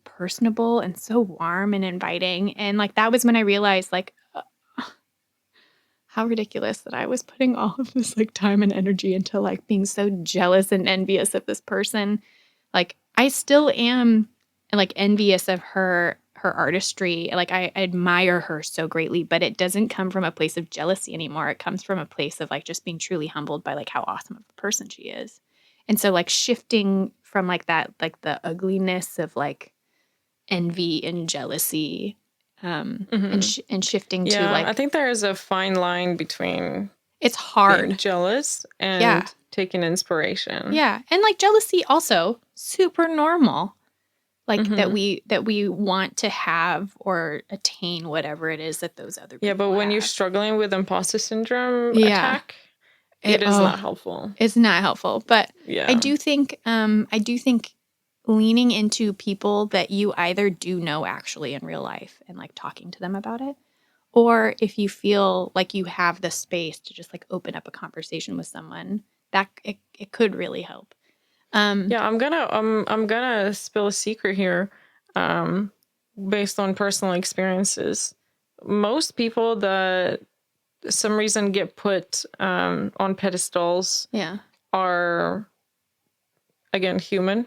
personable and so warm and inviting. And like that was when I realized like how ridiculous that I was putting all of this like time and energy into like being so jealous and envious of this person. Like I still am like envious of her artistry. Like I admire her so greatly, but it doesn't come from a place of jealousy anymore. It comes from a place of like just being truly humbled by like how awesome of a person she is. And so like shifting from like that like the ugliness of like envy and jealousy Mm-hmm. and shifting to Yeah, I like think there is a fine line between it's being hard. jealous Yeah. and taking inspiration. Yeah. And like jealousy also super normal. Like Mm-hmm. that we want to have or attain whatever it is that those other Yeah, but people when you're have. struggling with imposter syndrome Yeah. attack, it is not helpful. It's not helpful. But Yeah. I do think leaning into people that you either do know actually in real life and like talking to them about it, or if you feel like you have the space to just like open up a conversation with someone, that it could really help. Yeah, I'm gonna spill a secret here, um, based on personal experiences. Most people that some reason get put on pedestals Yeah. are again human,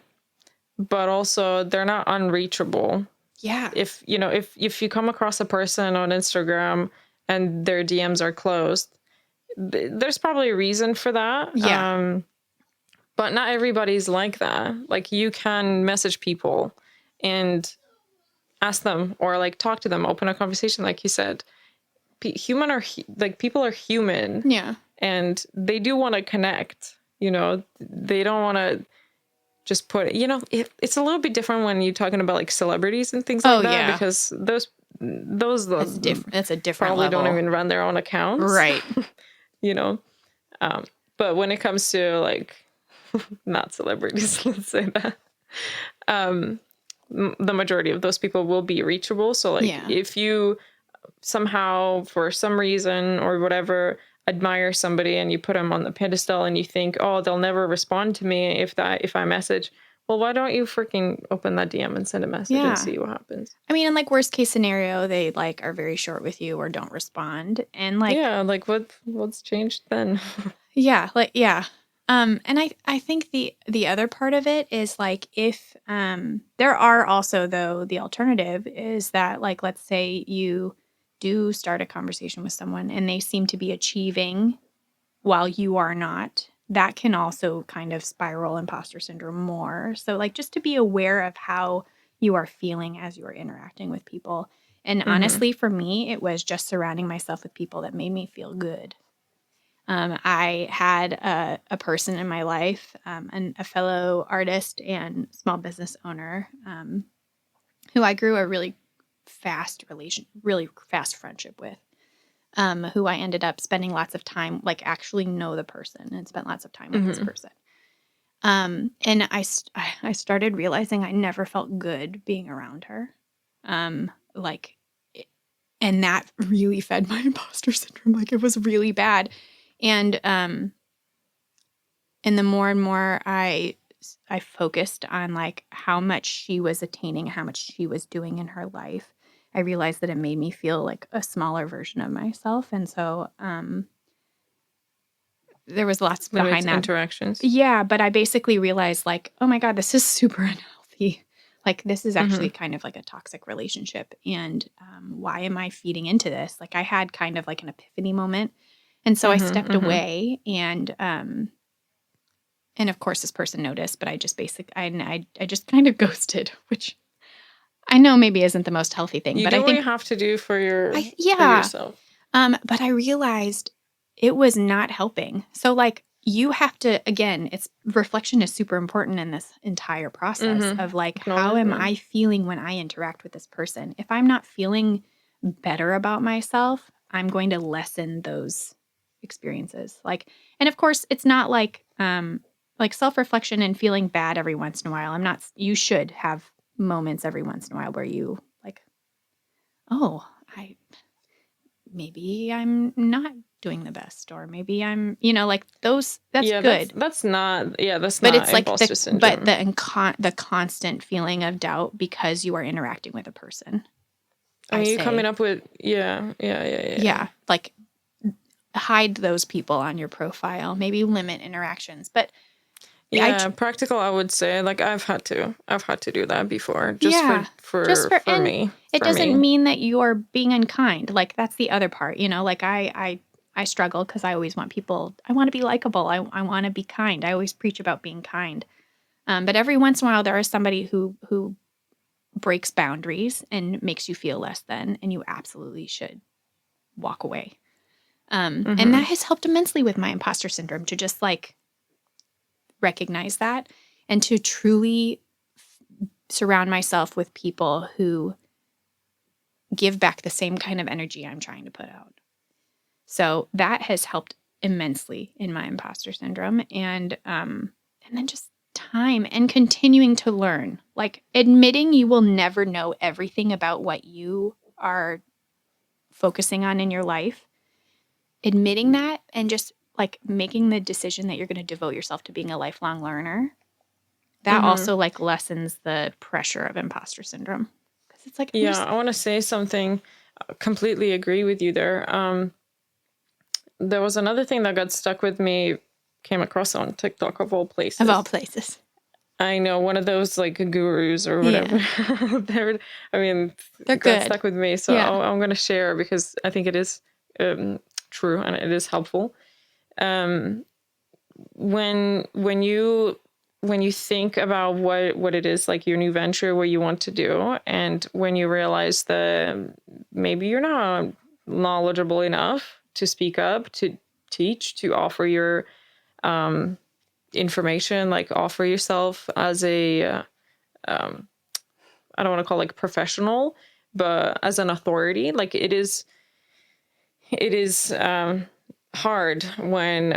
but also they're not unreachable. Yeah. If you come across a person on Instagram and their DMs are closed, there's probably a reason for that. Yeah. But not everybody's like that. Like you can message people and ask them or like talk to them, open a conversation, like you said. Like people are human Yeah. and they do want to connect. They don't want to just it's a little bit different when you're talking about like celebrities and things Oh like that yeah. because those That's different. That's a different probably don't level. even run their own accounts. Right. you know but when it comes to like not celebrities, let's say that, the majority of those people will be reachable. So like Yeah. if you somehow for some reason or whatever admire somebody and you put them on the pedestal and you think, oh, they'll never respond to me if I message, well, why don't you freaking open that DM and send a message and Yeah. see what happens? I mean, in like worst case scenario, they like are very short with you or don't respond. And like Yeah, like what's changed then? yeah, like yeah. And I think the other part of it is like if there are also though the alternative is that like let's say you do start a conversation with someone and they seem to be achieving while you are not, that can also kind of spiral imposter syndrome more. So, like, just to be aware of how you are feeling as you are interacting with people. And Mm-hmm. honestly, for me, it was just surrounding myself with people that made me feel good. I had a person in my life, a fellow artist and small business owner, who I grew a really fast friendship with. Who I ended up spending lots of time, like actually know the person and spent lots of time with this Mm-hmm. person. And I started realizing I never felt good being around her. Like, and that really fed my imposter syndrome. Like it was really bad. And, and the more and more I focused on like how much she was attaining, how much she was doing in her life, I realized that it made me feel like a smaller version of myself. And so, there was lots Limits behind that. interactions. Yeah, but I basically realized like, oh my God, this is super unhealthy. Like this is Mm-hmm. actually kind of like a toxic relationship. And why am I feeding into this? Like I had kind of like an epiphany moment. And so I Mm-hmm. stepped Mm-hmm. away and of course this person noticed, but I just kind of ghosted, which I know maybe isn't the most healthy thing, You but I do what you think have to do for for yeah. yourself. But I realized it was not helping. So like you have to again, it's reflection is super important in this entire process Mm-hmm. of like how am Acknowledgement. I feeling when I interact with this person? If I'm not feeling better about myself, I'm going to lessen those experiences. Like and of course it's not like self-reflection and feeling bad every once in a while. I'm not you should have moments every once in a while where you like, oh, I maybe I'm not doing the best, or maybe I'm, you know, like those, that's Yeah, good. that's not that's But not it's like imposter syndrome. the constant feeling of doubt because you are interacting with a person. I mean, you're coming up with Yeah, like hide those people on your profile, maybe limit interactions. But practical. I would say, like, I've had to do that before, just for and me. it doesn't mean that you're being unkind. Like that's the other part, you know. Like I struggle because I always want people. I want to be likable. I want to be kind. I always preach about being kind. But every once in a while, there is somebody who breaks boundaries and makes you feel less than, and you absolutely should walk away. And that has helped immensely with my imposter syndrome to just like recognize that and to truly surround myself with people who give back the same kind of energy I'm trying to put out. So that has helped immensely in my imposter syndrome. And then just time and continuing to learn, like admitting you will never know everything about what you are focusing on in your life, admitting that and just like making the decision that you're going to devote yourself to being a lifelong learner. That also like lessens the pressure of imposter syndrome. Because it's like, I want to say something. Completely agree with you there. There was another thing that got stuck with me, came across on TikTok of all places. Of all places. I know, one of those like gurus or whatever. Yeah. They're good. stuck with me, so I'm going to share because I think it is true and it is helpful. When you think about what it is, like your new venture, what you want to do, and when you realize that maybe you're not knowledgeable enough to speak up, to teach, to offer your information, like offer yourself as a I don't want to call it like professional, but as an authority, like it is hard when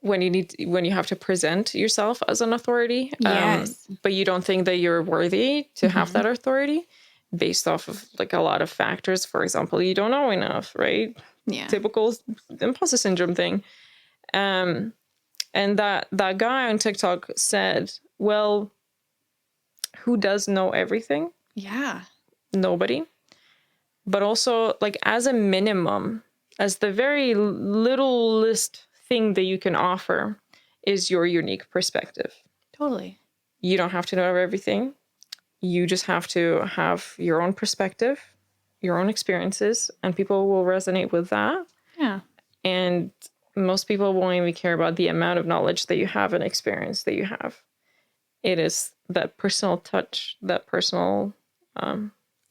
you have to present yourself as an authority, Yes. but you don't think that you're worthy to have that authority based off of like a lot of factors. For example, you don't know enough, right? Yeah. Typical imposter syndrome thing. And that guy on TikTok said, well, who does know everything? Yeah. Nobody. But also, like, as a minimum, as the very littlest thing that you can offer is your unique perspective. Totally. You don't have to know everything. You just have to have your own perspective, your own experiences, and people will resonate with that. Yeah. And most people won't even care about the amount of knowledge that you have and experience that you have. It is that personal touch, that personal...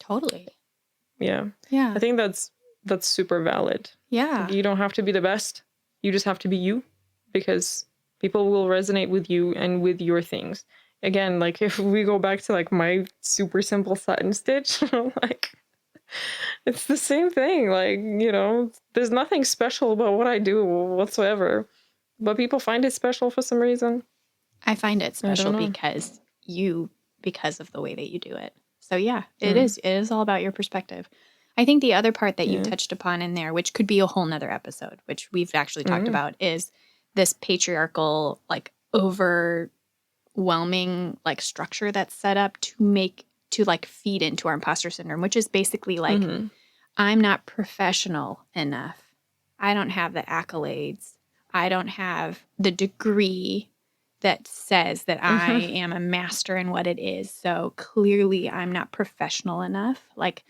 Totally. Yeah. Yeah. I think that's super valid. Yeah. Like, you don't have to be the best. You just have to be you, because people will resonate with you and with your things. Again, like if we go back to like my super simple satin stitch, like it's the same thing. Like, you know, there's nothing special about what I do whatsoever, but people find it special for some reason. I find it special because of the way that you do it. So yeah, it is all about your perspective. I think the other part that you touched upon in there, which could be a whole nother episode, which we've actually talked about, is this patriarchal, like overwhelming, like structure that's set up to like feed into our imposter syndrome, which is basically like, I'm not professional enough. I don't have the accolades. I don't have the degree that says that I am a master in what it is. So clearly I'm not professional enough. Like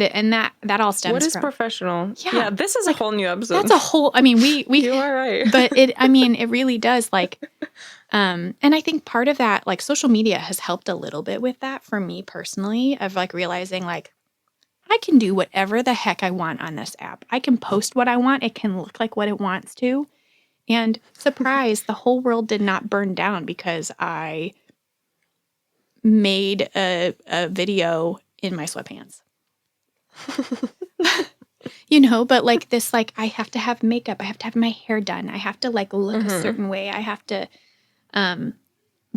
and that all stems from... What is professional? Yeah, this is like, a whole new episode. That's a whole... I mean, we You are right. But it really does, like... and I think part of that, like, social media has helped a little bit with that for me personally, of, like, realizing, like, I can do whatever the heck I want on this app. I can post what I want. It can look like what it wants to. And surprise, the whole world did not burn down because I made a video in my sweatpants. You know, but like this, like I have to have makeup. I have to have my hair done. I have to like look a certain way. I have to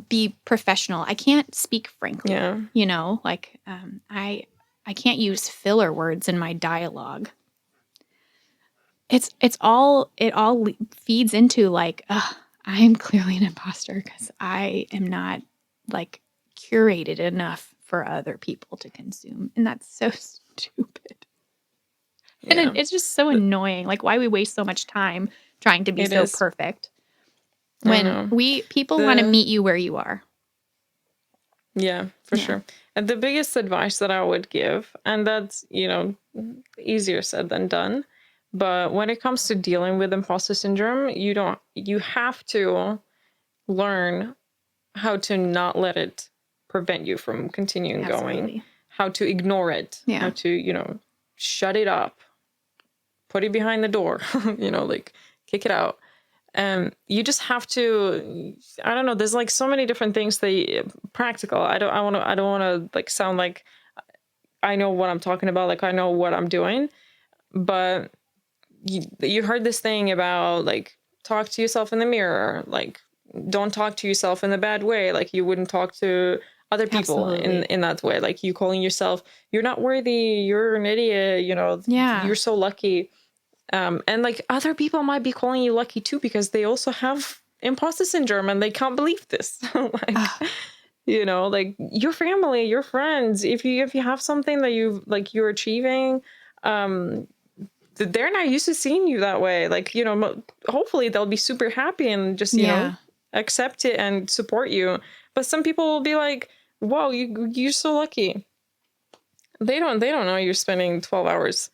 be professional. I can't speak frankly, you know, like I can't use filler words in my dialogue. it all feeds into like, I am clearly an imposter because I am not like curated enough for other people to consume. And that's so stupid. And Yeah, it's just so annoying. Like, why we waste so much time trying to be it so is. perfect I when know. people want to The meet you where you are. Yeah, for Yeah, sure. And the biggest advice that I would give, and that's, easier said than done, but when it comes to dealing with imposter syndrome, you have to learn how to not let it prevent you from continuing going, absolutely. how to ignore it, how Yeah, to, shut it up, put it behind the door, like kick it out. You just have to, I don't know, there's like so many different things practical. I don't want to like sound like I know what I'm talking about, like I know what I'm doing, but you heard this thing about like talk to yourself in the mirror, like don't talk to yourself in a bad way, like you wouldn't talk to other people in absolutely. that way, like you calling yourself you're not worthy, you're an idiot, Yeah. you're so lucky. And like other people might be calling you lucky too because they also have imposter syndrome and they can't believe this. Like, Ah, like your family, your friends, if you have something that you're achieving, um, they're not used to seeing you that way. Like, hopefully they'll be super happy and just, yeah. accept it and support you. But some people will be like, whoa, you're so lucky. They don't know you're spending 12 hours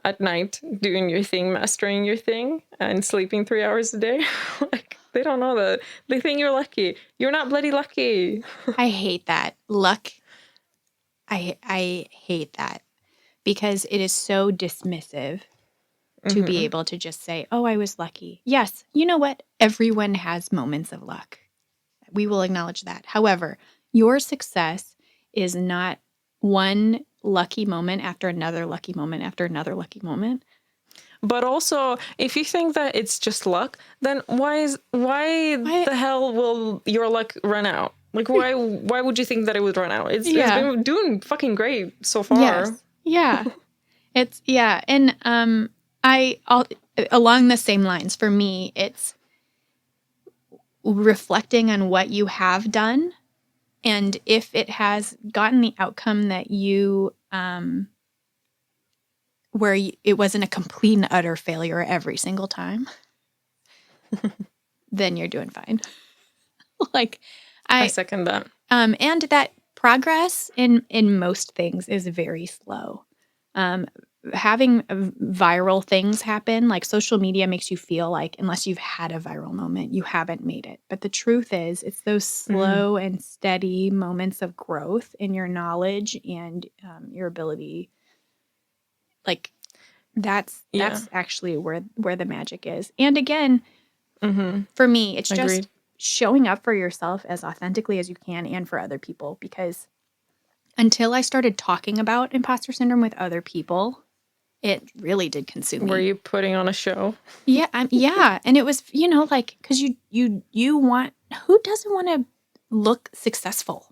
at night doing your thing, mastering your thing, and sleeping 3 hours a day. Like they don't know that. They think you're lucky. You're not bloody lucky. I hate that. Luck. I hate that because it is so dismissive to be able to just say, "Oh, I was lucky." Yes, you know what? Everyone has moments of luck. We will acknowledge that. However, your success is not one lucky moment after another lucky moment after another lucky moment. But also, if you think that it's just luck, then why Why? the hell will your luck run out? Like why would you think that it would run out? It's Yeah. been doing fucking great so far. Yes. Yeah. It's yeah, and I'll along the same lines for me, it's reflecting on what you have done and if it has gotten the outcome that you where it wasn't a complete and utter failure every single time, then you're doing fine. Like I I second that. and that progress in most things is very slow. Um, having viral things happen, like social media, makes you feel like unless you've had a viral moment, you haven't made it. But the truth is, it's those Mm, slow and steady moments of growth in your knowledge and your ability. Like yeah. that's actually where the magic is. And again, Mm-hmm. for me, it's just Agreed. showing up for yourself as authentically as you can and for other people because until I started talking about imposter syndrome with other people, it really did consume Were me. you putting on a show? Yeah, yeah, and it was, like cuz you want who doesn't want to look successful?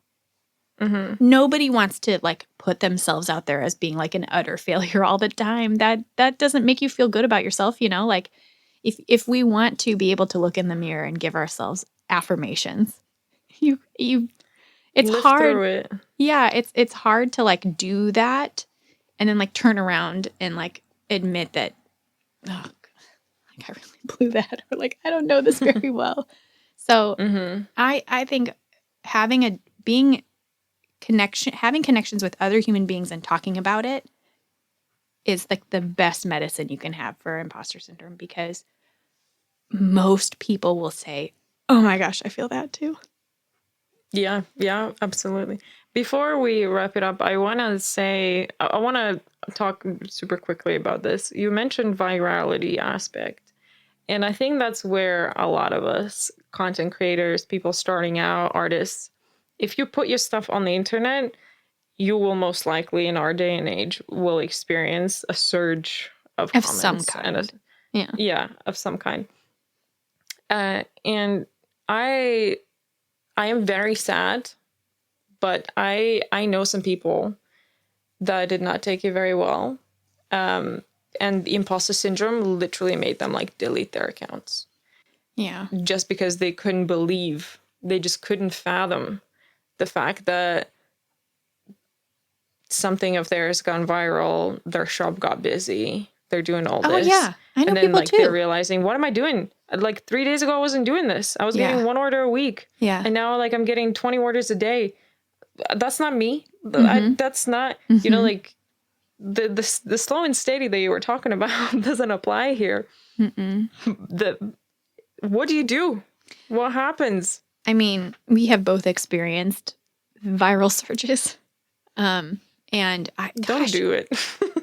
Mm-hmm. Nobody wants to like put themselves out there as being like an utter failure all the time. That doesn't make you feel good about yourself, like if we want to be able to look in the mirror and give ourselves affirmations, you it's Live hard. through it. Yeah, it's hard to like do that and then like turn around and like admit that, oh, like I really blew that, or like I don't know this very well. So Mm-hmm. I think having a being connection having connections with other human beings and talking about it is like the best medicine you can have for imposter syndrome because most people will say, "Oh my gosh, I feel that too." Yeah, absolutely. Before we wrap it up, I want to say, I want to talk super quickly about this. You mentioned virality aspect, and I think that's where a lot of us, content creators, people starting out, artists, if you put your stuff on the internet, you will most likely in our day and age will experience a surge of Of some comments kind. Yeah. of some kind. And I am very sad, but I know some people that did not take it very well. Um, and the imposter syndrome literally made them like delete their accounts. Yeah. Just because they couldn't believe, they just couldn't fathom the fact that something of theirs gone viral, their shop got busy, they're doing all Oh this. yeah. I know And then people like they're too. realizing, what am I doing? Like 3 days ago I wasn't doing this. I was Yeah. getting 1 order a week. Yeah. And now like I'm getting 20 orders a day. That's not me. That's not, like the slow and steady that you were talking about doesn't apply here. What do you do? What happens? I mean, we have both experienced viral surges. And Don't do it.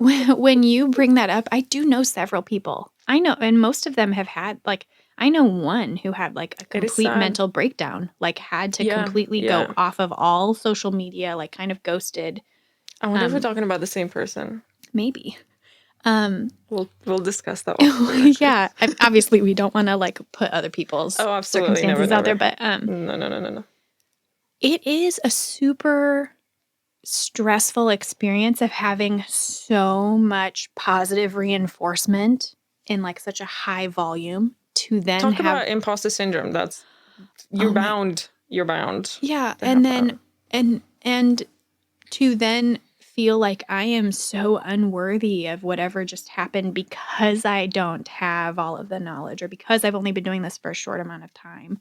when you bring that up, I do know several people. I know, and most of them have had like, I know one who had like a It is complete sad. mental breakdown, like had to Yeah, completely yeah. go off of all social media, like kind of ghosted. I wonder if we're talking about the same person. Maybe. We'll discuss that one. Yeah. Obviously, we don't want to like put other people's Absolutely. circumstances Never. out there, but No. it is a super stressful experience of having so much positive reinforcement in like such a high volume to then Talk have about imposter syndrome. You're bound. You're bound. Yeah, and then and to then feel like I am so unworthy of whatever just happened because I don't have all of the knowledge or because I've only been doing this for a short amount of time.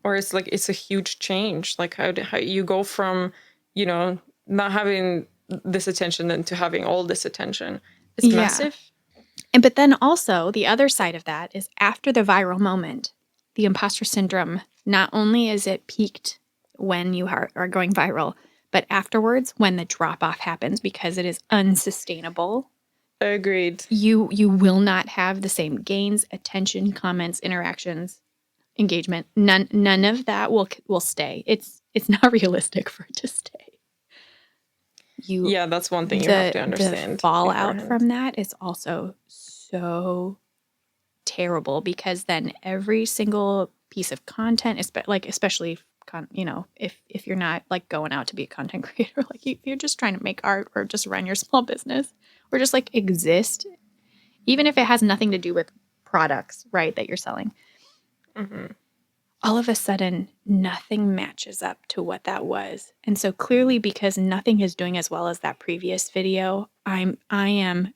Or it's like it's a huge change. Like how you go from, not having this attention then to having all this attention. It's massive. But then also the other side of that is after the viral moment, the imposter syndrome, not only is it peaked when you are going viral, but afterwards when the drop off happens because it is unsustainable. Agreed. You will not have the same gains, attention, comments, interactions, engagement. None of that will stay. It's not realistic for it to stay. That's one thing you have to understand. The fallout from that is also so terrible because then every single piece of content, especially if you're not like going out to be a content creator, like if you're just trying to make art or just run your small business or just like exist, even if it has nothing to do with products, right, that you're selling. All of a sudden, nothing matches up to what that was. And so clearly, because nothing is doing as well as that previous video, I am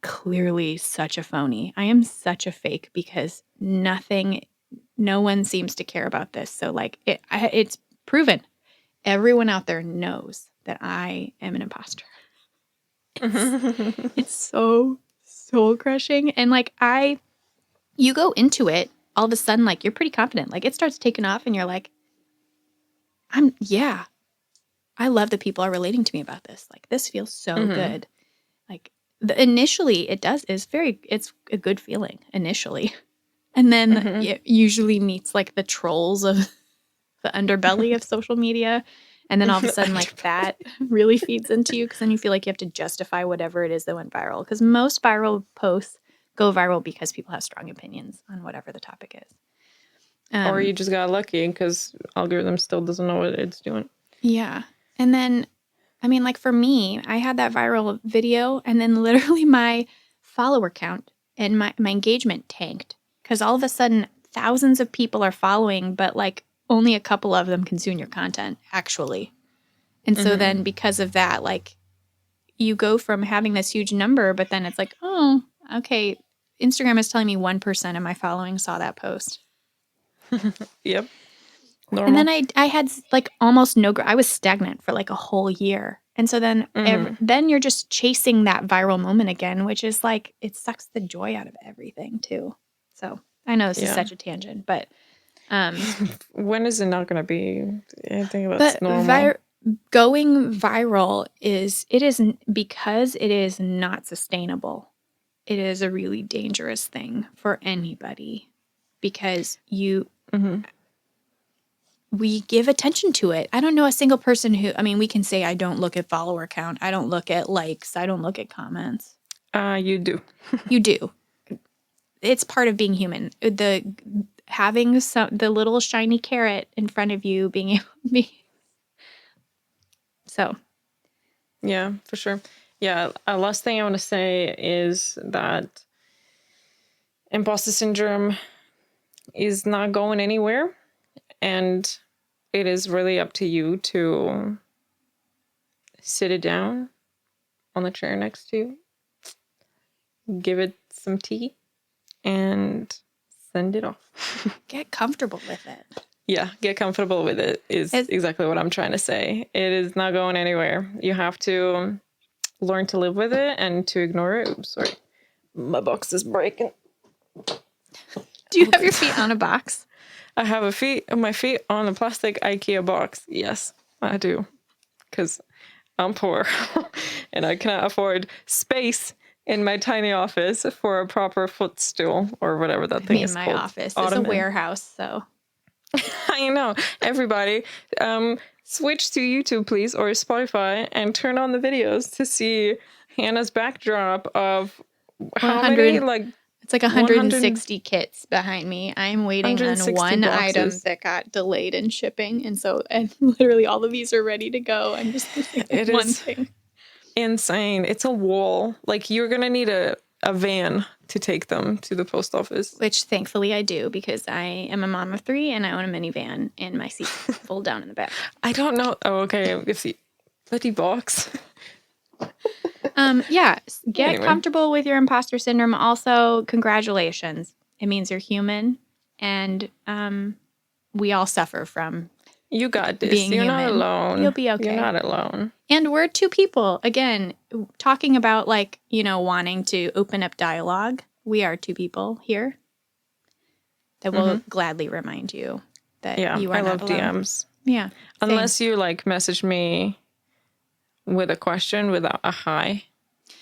clearly such a phony. I am such a fake because no one seems to care about this. So like it's proven. Everyone out there knows that I am an imposter. It's so soul crushing. And like you go into it, all of a sudden, like you're pretty confident. Like it starts taking off and you're like, I love that people are relating to me about this. Like this feels so good. Like initially it's a good feeling initially. And then it usually meets like the trolls of the underbelly of social media. And then all of a sudden like that really feeds into you because then you feel like you have to justify whatever it is that went viral. Because most viral posts go viral because people have strong opinions on whatever the topic is. Or you just got lucky because algorithm still doesn't know what it's doing. Yeah. And then, I mean, like for me, I had that viral video and then literally my follower count and my engagement tanked because all of a sudden thousands of people are following, but like only a couple of them consume your content actually. And so then because of that, like you go from having this huge number, but then it's like, oh, okay, Instagram is telling me 1% of my following saw that post. Yep. Normal. And then I had like almost no, I was stagnant for like a whole year. And so then, then you're just chasing that viral moment again, which is like, it sucks the joy out of everything too. So I know this is such a tangent, but. When is it not going to be? I think that's normal. Going viral is because it is not sustainable. It is a really dangerous thing for anybody because we give attention to it. I don't know a single person we can say I don't look at follower count. I don't look at likes. I don't look at comments. You do. You do. It's part of being human. Having the little shiny carrot in front of you being able to be. So. Yeah, for sure. Yeah, last thing I want to say is that imposter syndrome is not going anywhere, and it is really up to you to sit it down on the chair next to you, give it some tea, and send it off. Get comfortable with it. Yeah, get comfortable with it is exactly what I'm trying to say. It is not going anywhere. You have to learn to live with it and to ignore it. Oops, sorry. My box is breaking. Do you have your feet on a box? I have my feet on a plastic IKEA box. Yes, I do. Because I'm poor and I cannot afford space in my tiny office for a proper footstool or whatever that thing is my called. office is a warehouse, so. I know. Everybody, switch to YouTube, please, or Spotify, and turn on the videos to see Hannah's backdrop of how many, like... It's like 160 kits behind me. I'm waiting on one boxes. item that got delayed in shipping. And literally all of these are ready to go. I'm just missing one thing. Insane. It's a wall. Like, you're going to need a van to take them to the post office. Which thankfully I do, because I am a mom of 3 and I own a minivan and my seats fold down in the back. I don't know. Oh, okay. Bloody box. Yeah. Get comfortable with your imposter syndrome. Also, congratulations. It means you're human, and we all suffer from you got this. Being You're human. Not alone. You'll be okay. You're not alone. And we're 2 people. Again, talking about wanting to open up dialogue. We are 2 people here that will gladly remind you that you are not alone. DMs. Yeah. Unless you message me with a question without a hi,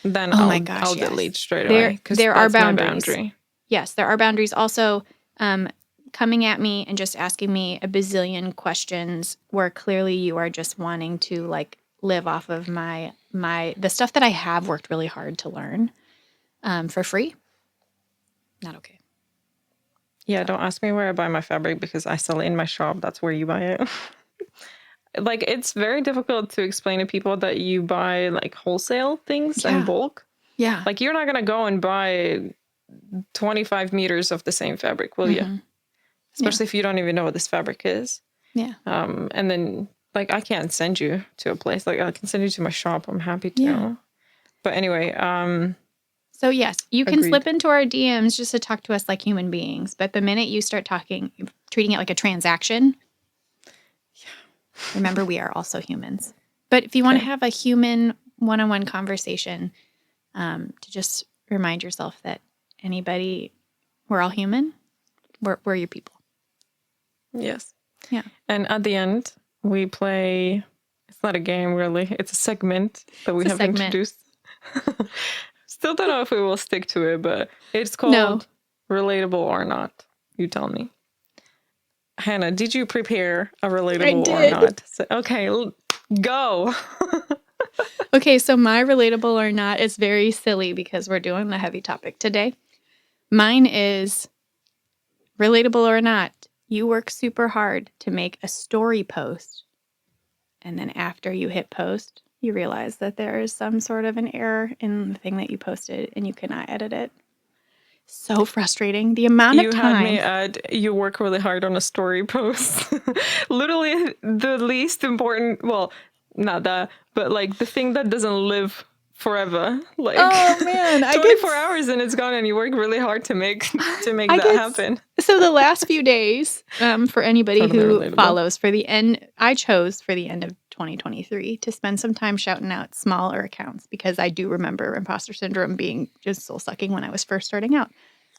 then I'll delete straight away. There are boundaries. My boundary. Yes, there are boundaries. Also, coming at me and just asking me a bazillion questions where clearly you are just wanting to live off of the stuff that I have worked really hard to learn for free. Not okay. Yeah, don't ask me where I buy my fabric because I sell it in my shop. That's where you buy it. It's very difficult to explain to people that you buy wholesale things in bulk. Yeah. You're not going to go and buy 25 meters of the same fabric, will you? Especially if you don't even know what this fabric is. Yeah. And then I can't send you to a place. I can send you to my shop. I'm happy to. Yeah. But anyway, so yes, you can slip into our DMs just to talk to us like human beings. But the minute you start treating it like a transaction, remember we are also humans. But if you want to have a human one-on-one conversation, to just remind yourself that we're all human. We're your people. Yes. Yeah. And at the end, we play, it's not a game really, it's a segment that we have introduced. Still don't know if we will stick to it, but it's called Relatable or Not. You tell me. Hannah, did you prepare a relatable or not? So, okay, go. Okay, so my relatable or not is very silly because we're doing the heavy topic today. Mine is relatable or not. You work super hard to make a story post, and then after you hit post, you realize that there is some sort of an error in the thing that you posted and you cannot edit it. So frustrating. The amount of time. You had me you work really hard on a story post. Literally the least important, well, not that, but the thing that doesn't live forever. Oh man, 24 hours and it's gone, and you work really hard to make that happen. So the last few days, for anybody who follows, I chose for the end of 2023 to spend some time shouting out smaller accounts, because I do remember imposter syndrome being just soul sucking when I was first starting out.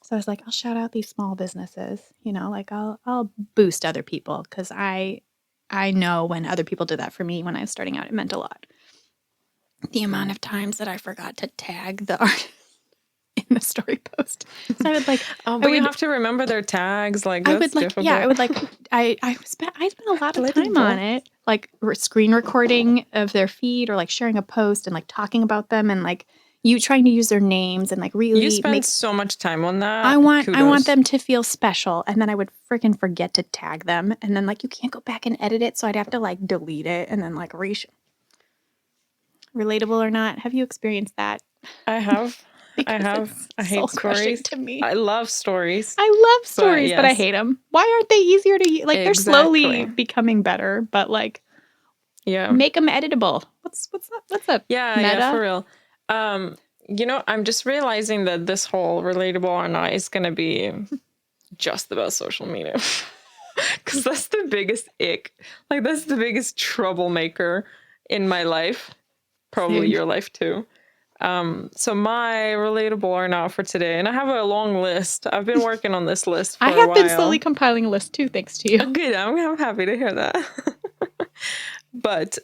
So I was like, I'll shout out these small businesses, I'll boost other people, because I know when other people did that for me when I was starting out, it meant a lot. The amount of times that I forgot to tag the artist in the story post. So I would you have to remember their tags. That's difficult. Yeah, I would I spent a lot of time on it, screen recording of their feed, or sharing a post and talking about them, and you trying to use their names and really you spend so much time on that. I want them to feel special, and then I would freaking forget to tag them, and then you can't go back and edit it, so I'd have to delete it and then relatable or not. Have you experienced that? I have. Because I it's hate soul-crushing stories. to me. I love stories. I love But stories, but I yes, hate them. Why aren't they easier to use? Like, they're slowly exactly. becoming better, but like, Yeah. make them editable. What's up? What's up? Yeah, for Meta? real. I'm just realizing that this whole relatable or not is gonna be just about social media. Because that's the biggest ick. Like, that's the biggest troublemaker in my life. Probably Same. your life too. So my relatable or not for today, and I have a long list. I've been working on this list for I a have been while. slowly compiling a list too, thanks to you. Good. I'm happy to hear that. But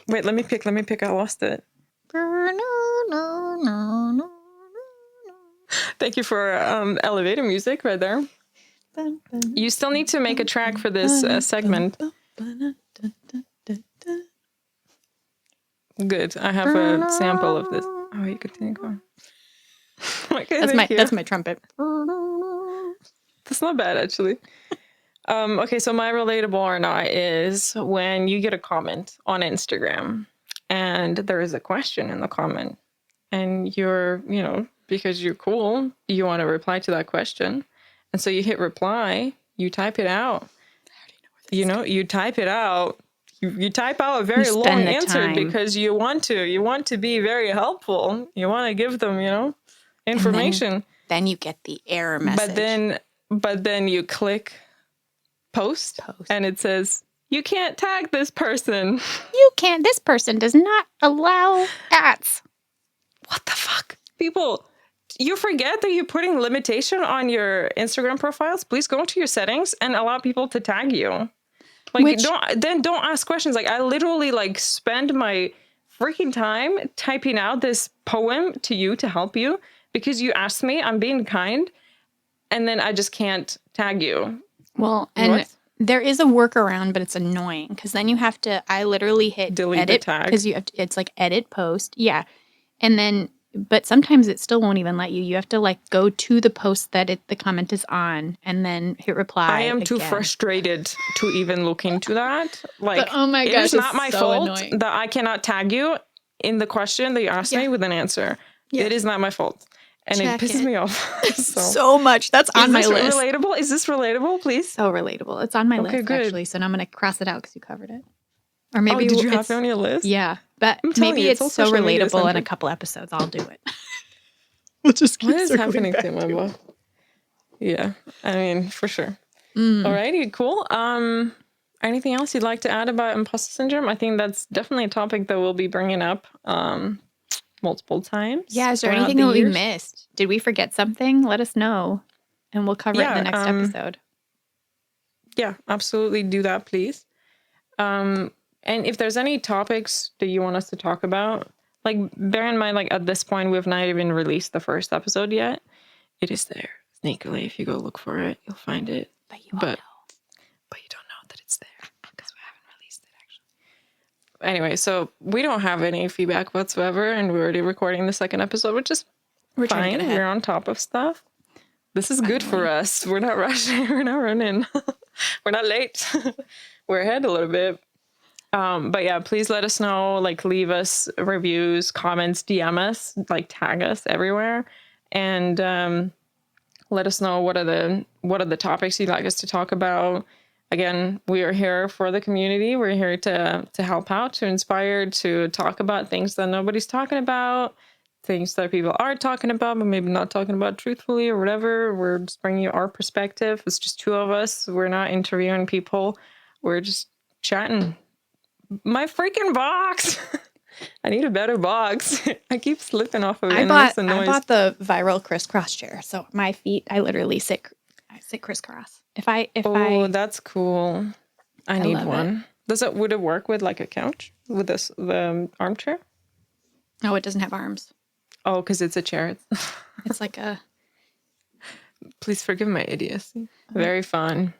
wait, let me pick. I lost it. Thank you for elevator music right there. You still need to make a track for this segment. Good. I have a sample of this. Oh, you continue going. Okay, That's my trumpet. That's not bad, actually. Okay, so my relatable or not is when you get a comment on Instagram and there is a question in the comment and you're, because you're cool, you want to reply to that question. And so you hit reply, you type it out. You type it out. You type out a very long answer because you want to be very helpful. You want to give them, information. Then you get the error message. But then you click post and it says, you can't tag this person. You can't. This person does not allow ads. What the fuck? People, you forget that you're putting limitation on your Instagram profiles. Please go into your settings and allow people to tag you. Like, don't ask questions. Like, I literally spend my freaking time typing out this poem to you to help you because you asked me. I'm being kind, and then I just can't tag you. Well, and there is a workaround, but it's annoying because then you have to. I literally hit delete edit the tag because it's like edit post, yeah, and then. But sometimes it still won't even let you. You have to go to the post that the comment is on and then hit reply. I am too frustrated to even look into that. But, oh my gosh, it is not my fault annoying that I cannot tag you in the question that you asked me with an answer. Yes. It is not my fault. And it pisses me off. so much. That's on my list. Relatable? Is this relatable, please? So relatable. It's on my list, actually. So now I'm going to cross it out because you covered it. Or maybe did you have it on your list? Yeah. But maybe it's so relatable in a couple episodes. I'll do it. We'll just keep what is happening to my book? Yeah. I mean, for sure. Alrighty, cool. Anything else you'd like to add about imposter syndrome? I think that's definitely a topic that we'll be bringing up multiple times. Yeah, is there anything that we missed? Did we forget something? Let us know, and we'll cover it in the next episode. Yeah, absolutely. Do that, please. And if there's any topics that you want us to talk about, bear in mind, at this point, we've not even released the first episode yet. It is there sneakily. If you go look for it, you'll find it. But you don't know that it's there because we haven't released it, actually. Anyway, so we don't have any feedback whatsoever, and we're already recording the second episode, which is fine. We're on top of stuff. This is good for us. We're not rushing. We're not running. We're not late. We're ahead a little bit. But yeah, please let us know, leave us reviews, comments, DM us, tag us everywhere. And let us know what are the topics you'd like us to talk about. Again, we are here for the community. We're here to help out, to inspire, to talk about things that nobody's talking about, things that people are talking about, but maybe not talking about truthfully or whatever. We're just bringing you our perspective. It's just two of us. We're not interviewing people. We're just chatting. My freaking box. I need a better box. I keep slipping off of it. I bought the viral crisscross chair. So my feet, I literally sit crisscross. That's cool. I need one. Would it work with a couch? With the armchair? No, it doesn't have arms. Oh, because it's a chair. It's like a... Please forgive my idiocy. Very fun.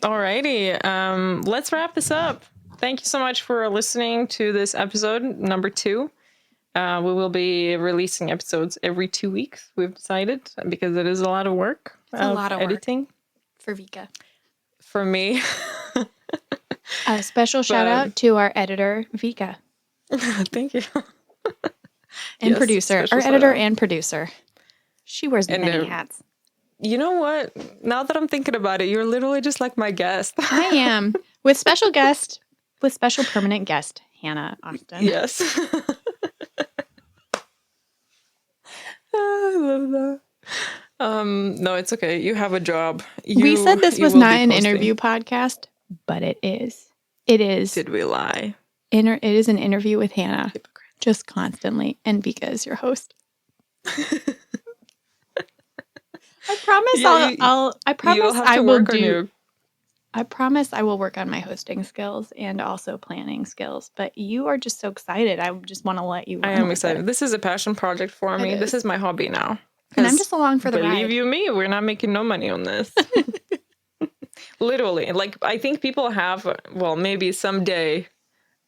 Alrighty. Let's wrap this up. Thank you so much for listening to this episode, number 2. We will be releasing episodes every 2 weeks, we've decided, because it is a lot of work. It's a lot of editing. Work for Vika. For me. A special shout out to our editor, Vika. Thank you. And Yes, producer, special or shout editor out. and producer. She wears And many hats. you know what? Now that I'm thinking about it, you're literally just like my guest. I am with special permanent guest, Hannah Austin. Yes. I love that. No, it's okay. You have a job. We said this was will not be an posting. interview podcast, but it is. It is. Did we lie? It is an interview with Hannah, just constantly, and Vika is your host. I promise I promise I will do. I promise I will work on my hosting skills and also planning skills. But you are just so excited. I just want to let you. I am excited. This is a passion project for me. This is my hobby now. And I'm just along for the ride. Believe you me, we're not making no money on this. Literally, like I think people have. Well, maybe someday,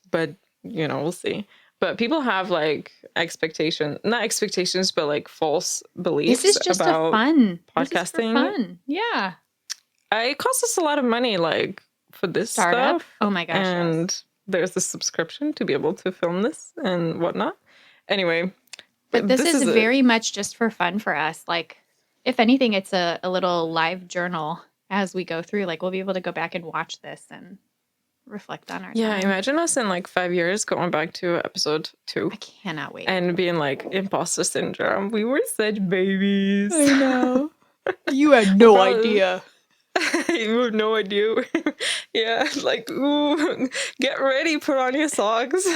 but we'll see. But people have like not expectations, but like false beliefs. This is just about podcasting. This is for fun. Yeah. It costs us a lot of money, like for this startup stuff. Oh my gosh! And there's a subscription to be able to film this and whatnot. Anyway, but this is very much just for fun for us. Like, if anything, it's a little live journal as we go through. Like, we'll be able to go back and watch this and reflect on our time. Imagine us in like 5 years going back to episode 2. I cannot wait. And being like, Imposter Syndrome. We were such babies. I know. You had no idea. You have no idea. Yeah, like, ooh, get ready, put on your socks.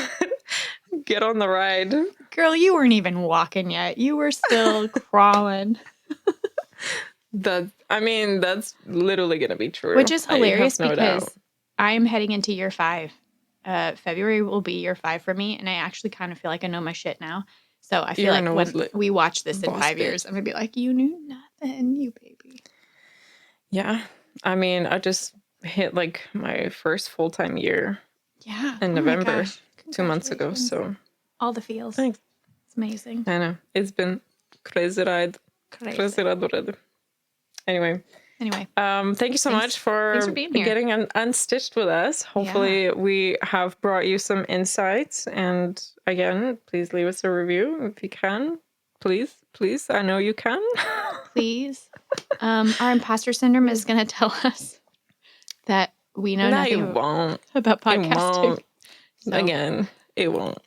Get on the ride. Girl, you weren't even walking yet. You were still crawling. That's literally going to be true. Which is hilarious because I am heading into year 5. February will be year 5 for me, and I actually kind of feel like I know my shit now. So I feel like when we watch this in 5 years, I'm going to be like, you knew nothing, you baby. Yeah. I just hit like my first full-time year. Yeah. In November, 2 months ago. So all the feels. Thanks. It's amazing. I know. It's been crazy ride. Crazy ride already. Anyway. Thank you so much for getting unstitched with us. Hopefully we have brought you some insights. And again, please leave us a review if you can. Please. I know you can. Please. Our imposter syndrome is going to tell us that we know nothing about podcasting. So, again, it won't.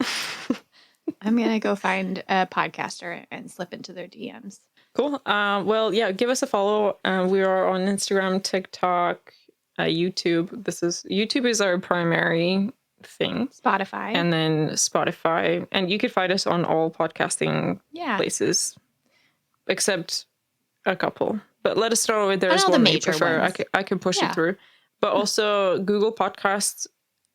I'm going to go find a podcaster and slip into their DMs. Cool. Give us a follow. We are on Instagram, TikTok, YouTube. YouTube is our primary thing. Spotify. And then Spotify. And you could find us on all podcasting places, except a couple. But let us know if there's one you prefer. I can push it through. But also Google Podcasts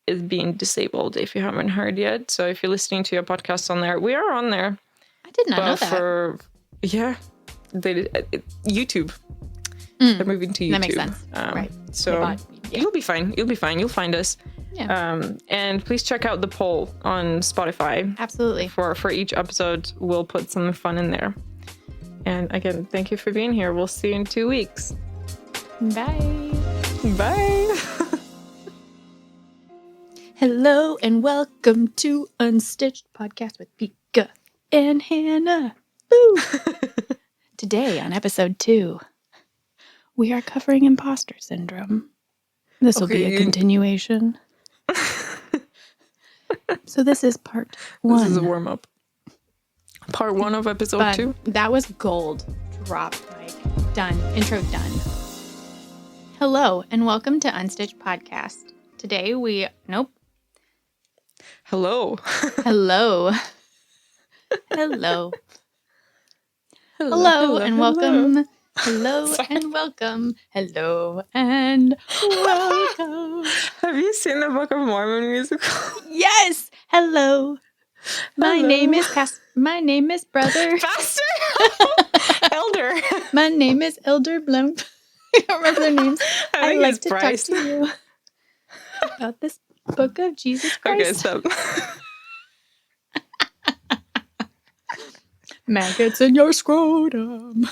is being disabled if you haven't heard yet. So if you're listening to your podcast on there, we are on there. I did not know that. YouTube. They're moving to YouTube. That makes sense. Right. So you'll be fine. You'll find us. Yeah. And please check out the poll on Spotify. Absolutely. For each episode, we'll put something fun in there. And again, thank you for being here. We'll see you in 2 weeks. Bye. Bye. Hello and welcome to Unstitched Podcast with Pika and Hannah. Woo! Today on episode 2, we are covering Imposter Syndrome. This will be a continuation. So this is part 1. This is a warm-up. Part 1 of episode 2. That was gold. Drop mic. Done. Intro done. Hello and welcome to Unstitched Podcast. Today we... Nope. Hello. Hello. Hello. Hello and welcome. Hello and welcome. Hello and welcome. Have you seen the Book of Mormon musical? Yes. Hello. My name is Brother. Pastor? Elder. My name is Elder Blum. I don't remember their names. I like to Bryce. talk to you about this book of Jesus Christ. Okay, stop. Maggots in your scrotum.